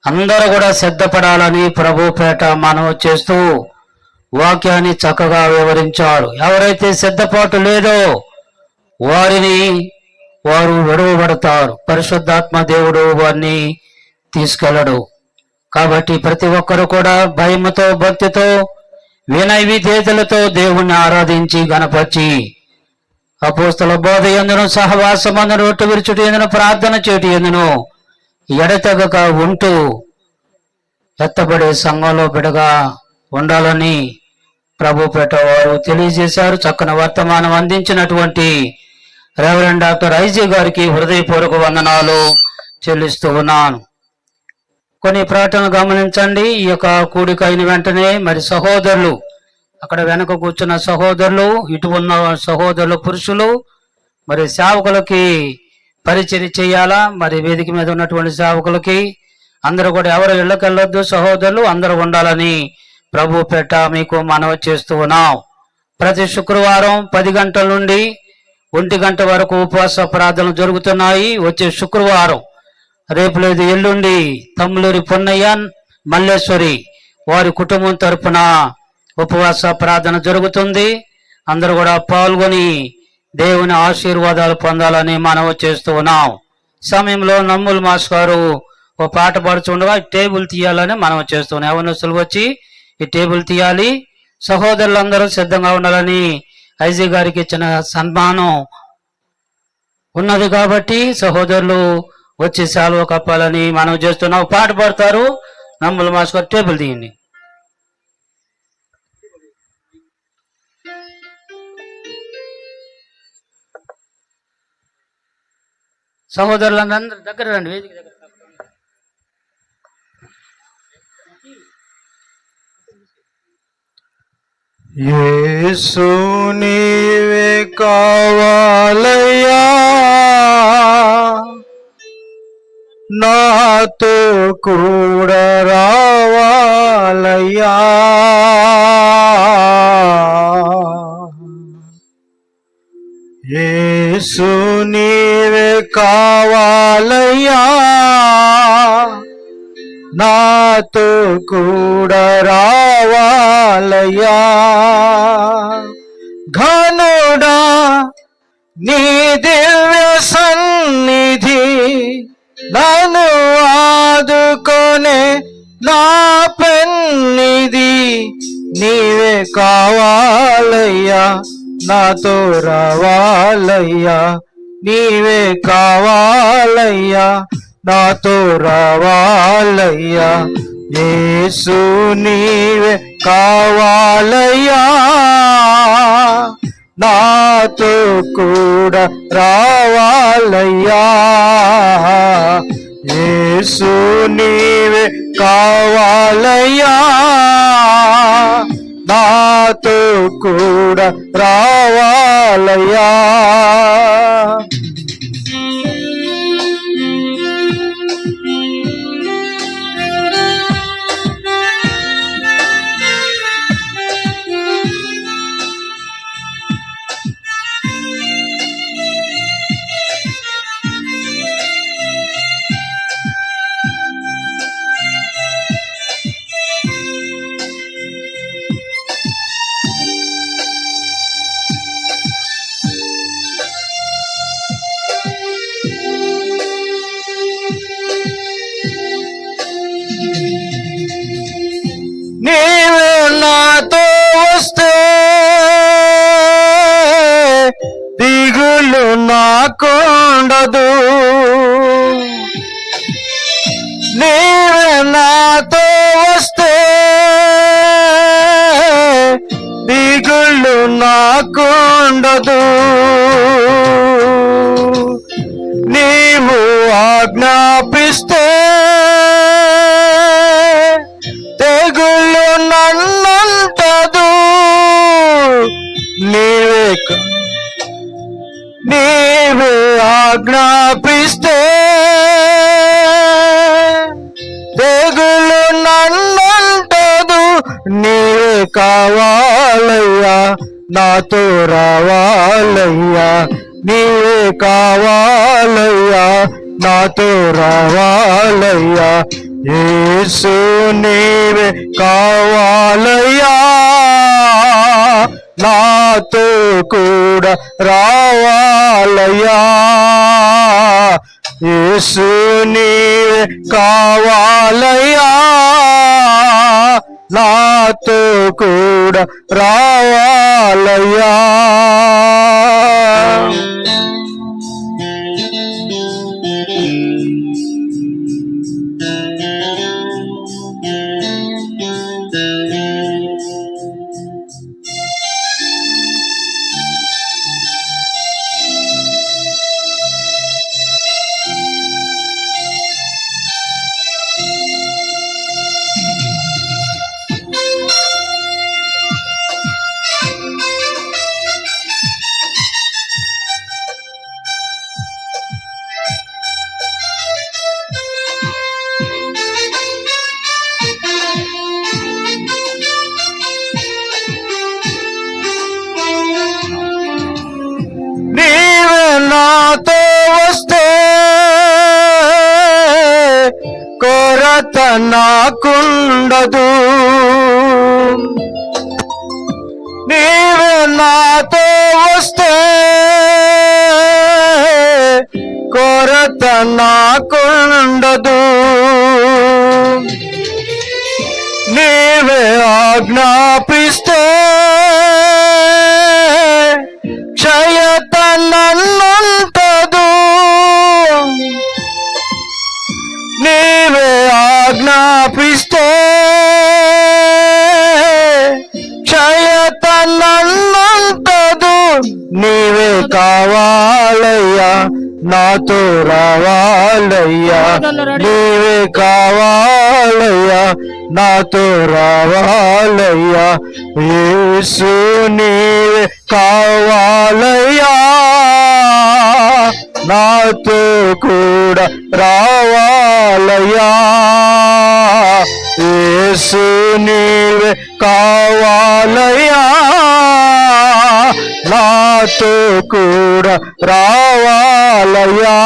అందరూ కూడా సిద్ధపడాలని ప్రభు పేట మనవి చేస్తూ వాక్యాన్ని చక్కగా వివరించారు. ఎవరైతే సిద్ధపాటు లేదో వారు విడువబడతారు. పరిశుద్ధాత్మ దేవుడు వారిని తీసుకెళ్ళడు. కాబట్టి ప్రతి ఒక్కరు కూడా భయముతో, భక్తితో వినయ విధేయతలతో దేవుణ్ణి ఆరాధించి గణపరిచి అపోస్తల బోధ ఎందును సహవాసమందును రొట్టె విరుచుటి ఎందును ప్రార్థన చేటి ఎందును ఎడతెగక ఉంటూ ఎత్తబడే సంఘంలో బిడగా ఉండాలని ప్రభు పెట్టవారు తెలియజేశారు. చక్కని వర్తమానం అందించినటువంటి రెవరెండ్ డాక్టర్ ఐజీ గారికి హృదయపూర్వక వందనాలు చెల్లిస్తూ ఉన్నాను. కొన్ని ప్రకటనలు గమనించండి. ఈ యొక్క కూడిక అయిన వెంటనే మరి సహోదరులు, అక్కడ వెనక కూర్చున్న సహోదరులు, ఇటు ఉన్న సహోదరులు పురుషులు మరి సేవకులకి పరిచర్య చేయాలా. మరి వేదిక మీద ఉన్నటువంటి సేవకులకి అందరూ కూడా ఎవరు ఇళ్ళకి వెళ్ళొద్దు, సహోదరులు అందరూ ఉండాలని ప్రభు పెట్ట మీకు మనవి చేస్తూ ఉన్నాం. ప్రతి శుక్రవారం 10 గంటల నుండి 1 గంట వరకు ఉపవాస ప్రార్థనలు జరుగుతున్నాయి. వచ్చే శుక్రవారం, రేపు లేదు ఎల్లుండి, తమ్ములూరి పొన్నయ్య మల్లేశ్వరి వారి కుటుంబం తరపున ఉపవాస ప్రార్థన జరుగుతుంది. అందరూ కూడా పాల్గొని దేవుని ఆశీర్వాదాలు పొందాలని మనవి చేస్తూ ఉన్నాం. సమయంలో నమ్ముల్ మాస్ గారు ఓ పాట పాడుతుండగా టేబుల్ తీయాలని మనవి చేస్తున్నాం. యవనస్తులు వచ్చి ఈ టేబుల్ తీయాలి. సహోదరులందరూ సిద్ధంగా ఉండాలని ఐజీ గారికి ఇచ్చిన సన్మానం ఉన్నది కాబట్టి సహోదరులు వచ్చి సెలవు కప్పాలని మనం చేస్తున్నాం. పాట పాడతారు నమ్ముల మాస్ గారు. టేబుల్ తీయండి. సహోదరులందరూ దగ్గర రండి, వేదిక దగ్గర. యేసు నీవే కావాలయ్యా, నాతో కూడా రావాలయ్యా. యేసు నీవే కావాలయ్యా, నాతో కూడా రావాలయ్యా. ఘనుడా నీ దివ్య సన్నిధి నన్ను ఆదుకొనే నా పెన్నిది. నీవే కావాలయ్యా, నాతో రావాలయ్యా. నీవే కావాలయ్యా, నాతో రావాలయ్యా. యేసు నీవే కావాలయ్యా, నాతో కూడా రావాలయ్యా. యేసు నీవే కావాలయ్యా, నాతో కూడా రావాలయ్యా. నీవే నాతో వస్తే దిగులు నాకుండదు. నీవే నాతో వస్తే దిగులు నాకుండదు. నీవు ఆజ్ఞాపిస్తే తెగులు నన్నంటదు. నీవే ఆజ్ఞాపిస్తే తెగులు నన్నంటదు. నీవే కావాలయ్యా, నాతో రావాలయ్యా. నీవే కావాలయ్యా, నాతో రావాలయ్యా. యేసు నీవే కావాలయ్యా, నాతో కూడా రావాలయ్యా. యేసు నీవే కావాలయ్యా, నాతో కూడా కూడా రావాలయ్యా. నీవే నాతో వస్తే కొరత నాకుండదు. నీవే నాతో వస్తే కొరత నాకుండదు. నీవే ఆజ్ఞాపిస్తే క్షయత నన్నుంటదు. నీవే ఆజ్ఞాపిస్తే క్షయత నన్నుంటదు. నీవే కావాలయ్యా, నాతో రావాలయ్యా. నీవే కావాలయ్యా, నాతో రావాలయ్యా. యేసు నీవే కావాలయ్యా, నాతో కూడా రావాలయ్యా. యేసు నీవే కావాలయ్యా, నాతో కూడా రావాలయ్యా.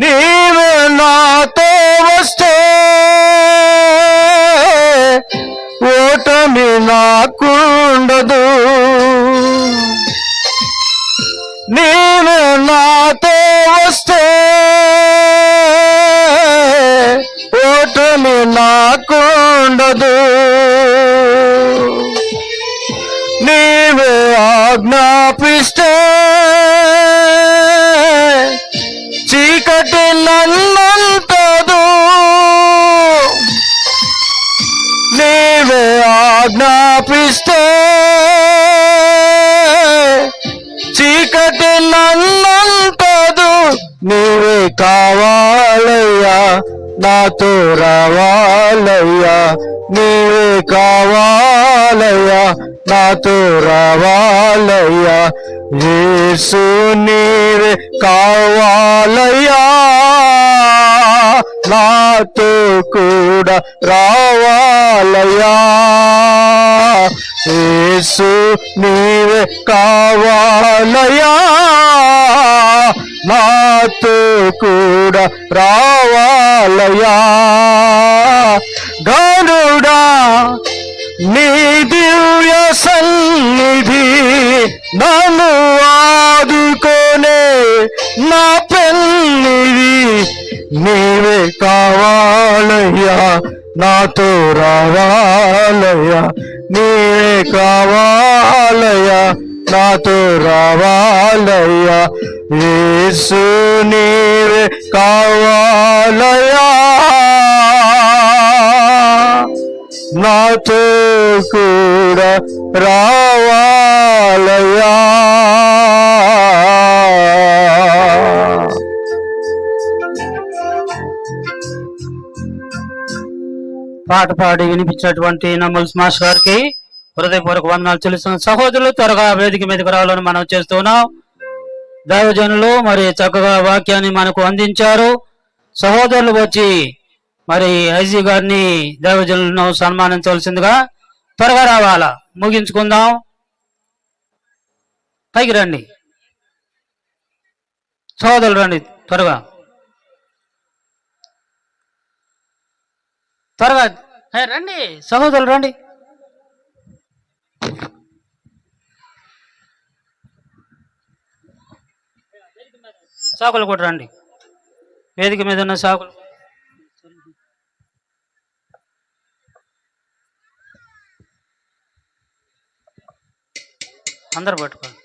నీవే నాతో వస్తే ఓటమి నాకుండదు. నీవే నాతో వస్తే ఓటమి నాకుండదు. నీవే ఆజ్ఞాపిస్తే చీకటి నన్నంటదు. నీవే ఆజ్ఞాపిస్తే చీకటి నన్నంటదు. నీవే కావాలయ్యా, నాతో రావాలయ్యా. నీవే కావాలయ్యా, నాతో రావాలయ్యా. యేసు నీవే కావాలయ్యా, నాతో కూడా రావాలయ్యా. యేసు నీవే కావాలయ్యా, నాతో కూడా రావాలయ్యా. గనుడా నీ దివ్య సన్నిధి నన్ను ఆదుకోనే నా పెన్నిది. నీవే కావాలయ్యా, నాతో రావాలయ్యా. నీవే కావాలయ్యా, నాతో రావాలయ్యా. యేసు నీవే కావాలయ్యా, నాతో కూడా రావాలయ్యా. పాట పాడి వినిపించినటువంటి నమ్మల్స్ మాస్టర్ గారికి హృదయపూర్వక వందనాలు చెల్లిస్తున్న సహోదరులు త్వరగా వేదిక మీదకి రావాలని మనం చేస్తున్నాం. దైవజనులు మరి చక్కగా వాక్యాన్ని మనకు అందించారు. సహోదరులు వచ్చి మరి ఐజీ గారిని దైవజనులను సన్మానించవలసిందిగా త్వరగా రావాలా. ముగించుకుందాం. పైకి రండి సహోదరులు, రండి త్వరగా త్వరగా రండి సహోదరులు, రండి. సాకులు కూడా రండి, వేదిక మీద ఉన్న సాకులు. అందరు పట్టుకోండి.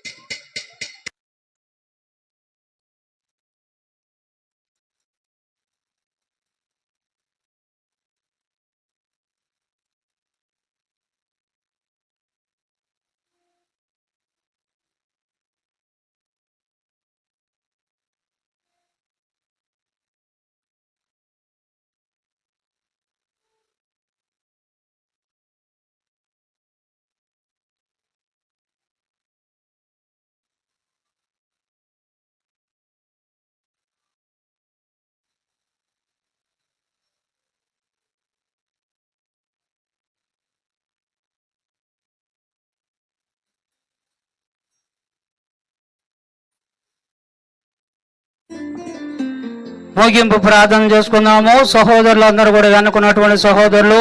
ముగింపు ప్రార్థన చేసుకుందాము. సహోదరులు అందరూ కూడా వెనుకున్నటువంటి సహోదరులు,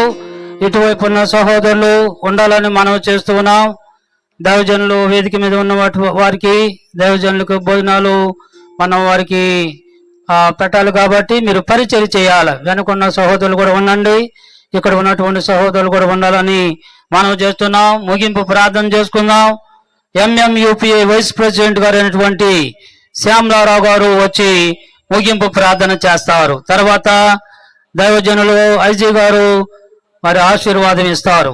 ఇటువైపు ఉన్న సహోదరులు ఉండాలని మనం చేస్తూ ఉన్నాం. దైవజనులు వేదిక మీద ఉన్న వారికి దైవజనులకు భోజనాలు మనం వారికి పెట్టాలి కాబట్టి మీరు పరిచయం చేయాలి. వెనుకున్న సహోదరులు కూడా ఉండండి, ఇక్కడ ఉన్నటువంటి సహోదరులు కూడా ఉండాలని మనం చేస్తున్నాం. ముగింపు ప్రార్థన చేసుకుందాం. ఎంఎంయూపీఏ వైస్ ప్రెసిడెంట్ గారు అయినటువంటి శ్యామలారావు గారు వచ్చి ముగింపు ప్రార్థన చేస్తారు. తర్వాత దైవజనులు ఐజీ గారు మరి ఆశీర్వాదం ఇస్తారు.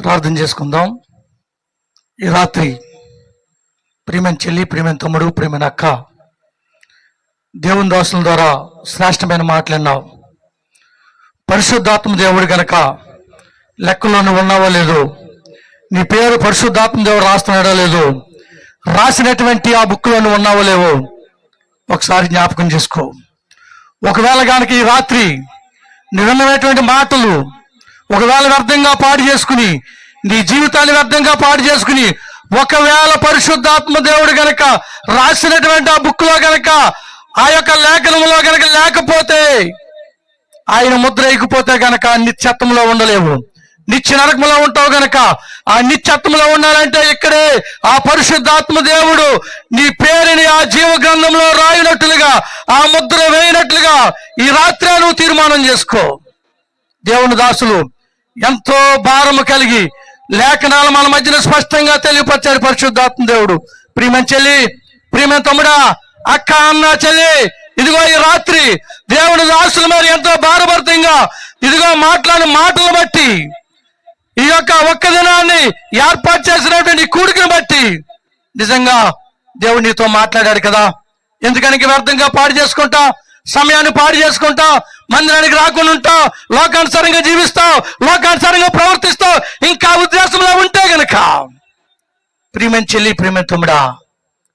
ప్రార్థన చేసుకుందాం. ఈ రాత్రి ప్రియమైన చెల్లి, ప్రియమైన తమ్ముడు, ప్రియమైన అక్క, దేవుని దాసుల ద్వారా శ్రేష్టమైన మాట్లాడినావు. పరిశుద్ధాత్మ దేవుడు గనక లెక్కలోనే ఉన్నావో లేదో, నీ పేరు పరిశుద్ధాత్మ దేవుడు రాస్తున్నాడో లేదో, రాసినటువంటి ఆ బుక్లోనే ఉన్నావో లేవో ఒకసారి జ్ఞాపకం చేసుకో. ఒకవేళ కనుక ఈ రాత్రి నిజమైనటువంటి మాటలు ఒకవేళ వ్యర్థంగా పాడు చేసుకుని, నీ జీవితాన్ని వ్యర్థంగా పాడు చేసుకుని, ఒకవేళ పరిశుద్ధాత్మ దేవుడు గనక రాసినటువంటి ఆ బుక్లో గనక ఆ యొక్క లేఖనంలో గనక లేకపోతే, ఆయన ముద్ర ఎగిపోతే గనక నిత్యత్వంలో ఉండలేవు. నిత్య నరకంలో ఉంటావు గనక ఆ నిత్యత్వంలో ఉండాలంటే ఇక్కడే ఆ పరిశుద్ధాత్మ దేవుడు నీ పేరుని ఆ జీవ గ్రంథంలో రాయినట్లుగా, ఆ ముద్ర వేయినట్లుగా ఈ రాత్రి నువ్వు తీర్మానం చేసుకో. దేవుని దాసులు ఎంతో భారము కలిగి లేఖనాలు మన మధ్యన స్పష్టంగా తెలియపరిచాడు పరిశుద్ధాత్మ దేవుడు. ప్రియమైన చెల్లి, ప్రియమైన తమ్ముడా, అక్క, అన్న, చెల్లి, ఇదిగో ఈ రాత్రి దేవుని దాసుల మీద ఎంతో భారభరితంగా ఇదిగో మాట్లాడిన మాటలు బట్టి, ఈ యొక్క ఒక్క దినాన్ని ఏర్పాటు చేసినటువంటి కూడికను బట్టి నిజంగా దేవుడు నీతో మాట్లాడాడు కదా. ఎందుకని వ్యర్థంగా పాడు చేసుకుంటా, సమయాన్ని పాడు చేసుకుంటా, మందిరానికి రాకుండా ఉంటావు, లోకానుసారంగా జీవిస్తావు, లోకానుసారంగా ప్రవర్తిస్తావు, ఇంకా ఉద్దేశంలో ఉంటే గనక ప్రియమైన చెల్లి, ప్రియమైన తమ్ముడా,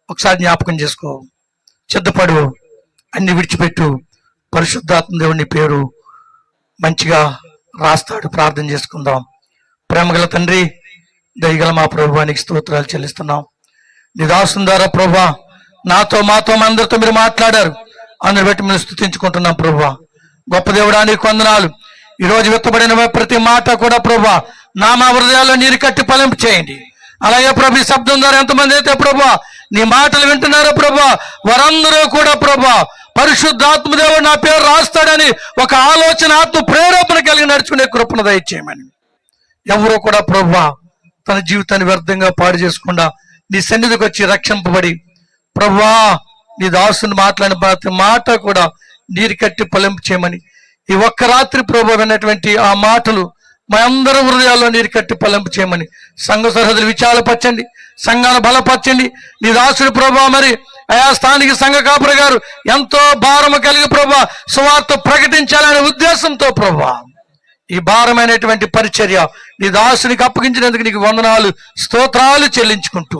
ఒకసారి జ్ఞాపకం చేసుకో. సిద్ధపడు, అన్ని విడిచిపెట్టు. పరిశుద్ధాత్మ దేవుని పేరు మంచిగా రాస్తాడు. ప్రార్థన చేసుకుందాం. ప్రేమగల తండ్రి, దయగల మా ప్రభువానికి స్తోత్రాలు చెల్లిస్తున్నాం. నీ దాసుని ద్వారా ప్రభువా నాతో, మాతో, అందరితో మీరు మాట్లాడారు. అందరి బట్టి మేము స్తుతించుకుంటున్నాం ప్రభువా. గొప్ప దేవుడా, నీకు వందనాలు. ఈరోజు విత్తబడిన ప్రతి మాట కూడా ప్రభువా నా మా హృదయాల్లో నీరు కట్టి ఫలింపు చేయండి. అలాగే ప్రభు ఈ శబ్దం ద్వారా ఎంతమంది అయితే ప్రభువా నీ మాటలు వింటున్నారో ప్రభువా వారందరూ కూడా ప్రభువా పరిశుద్ధాత్మ దేవుడు నా పేరు రాస్తాడని ఒక ఆలోచన, ఆత్మ ప్రేరేపణ కలిగి నడుచుకునే కృపను దయచేయమని. ఎవరో కూడా ప్రభువా తన జీవితాన్ని వ్యర్థంగా పాడు చేసుకుండా నీ సన్నిధికి వచ్చి రక్షింపబడి ప్రభువా నీ దాసుని మాట్లాడిన ప్రతి మాట కూడా నీరు కట్టి ఫలింపు చేయమని, ఈ ఒక్క రాత్రి ప్రభు విన్నటువంటి ఆ మాటలు మా అందరి హృదయాల్లో నీరు కట్టి ఫలింపు చేయమని, సంఘ సరిహద్దులు విశాలపరచండి, సంఘాన్ని బలపరచండి. నీ దాసుని ప్రభువా మరి అయా స్థానిక సంఘ కాపరి గారు ఎంతో భారము కలిగి ప్రభా సువార్త ప్రకటించాలనే ఉద్దేశంతో ప్రభా ఈ భారమైనటువంటి పరిచర్య నీ దాసునికి అప్పగించినందుకు నీకు వందనాలు స్తోత్రాలు చెల్లించుకుంటూ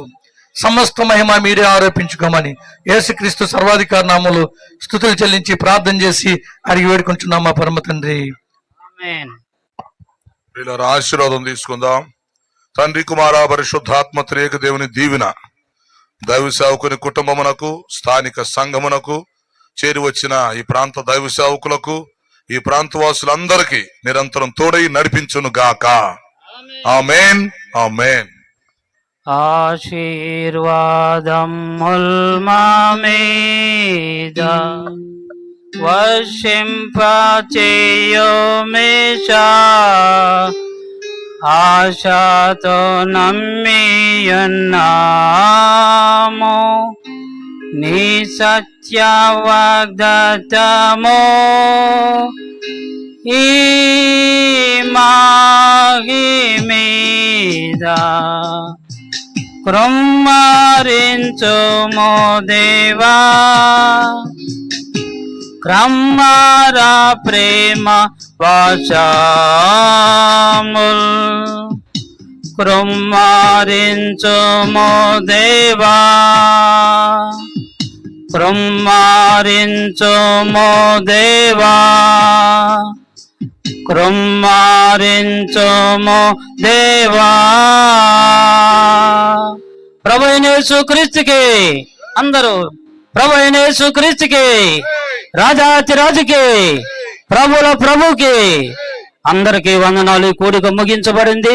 సమస్త మహిమ మీరే ఆరోపించుకోమని యేసుక్రీస్తు సర్వాధికారి నామములో స్తుతులు చెల్లించి ప్రార్థన చేసి అడిగి వేడుకుంటున్నాం మా పరమ తండ్రి. ఆమేన్. వీళ్ళ ఆశీర్వాదం తీసుకుందాం. తండ్రి కుమార పరిశుద్ధాత్మ త్రియేక దేవుని దీవెన దైవ సేవకుని కుటుంబమునకు, స్థానిక సంఘమునకు, చేరి వచ్చిన ఈ ప్రాంత దైవ సేవకులకు, ఈ ప్రాంతవాసులందరికీ నిరంతరం తోడై నడిపించును గాక. ఆమేన్ ఆమేన్. ఆశీర్వాదముల్ మా మీద వర్షింపచేయుమేషా, ఆశతో నమ్మియున్నాము నీ సత్య వాగ్దత్తము. ఈ మాగి మీద కృమ్మరించుము దేవా, క్రమ్మర ప్రేమ వాచాముల్ కృమ్మరించుము దేవా, కృమ్మరించుము దేవా, కృమ్మరించుము దేవా. ప్రభు అయిన యేసుక్రీస్తుకి అందరూ, ప్రభు అయిన యేసుక్రీస్తుకి, రాజాతి రాజుకి, ప్రభుల ప్రభుకి అందరికీ వందనాలు. కూడిక ముగించబడింది.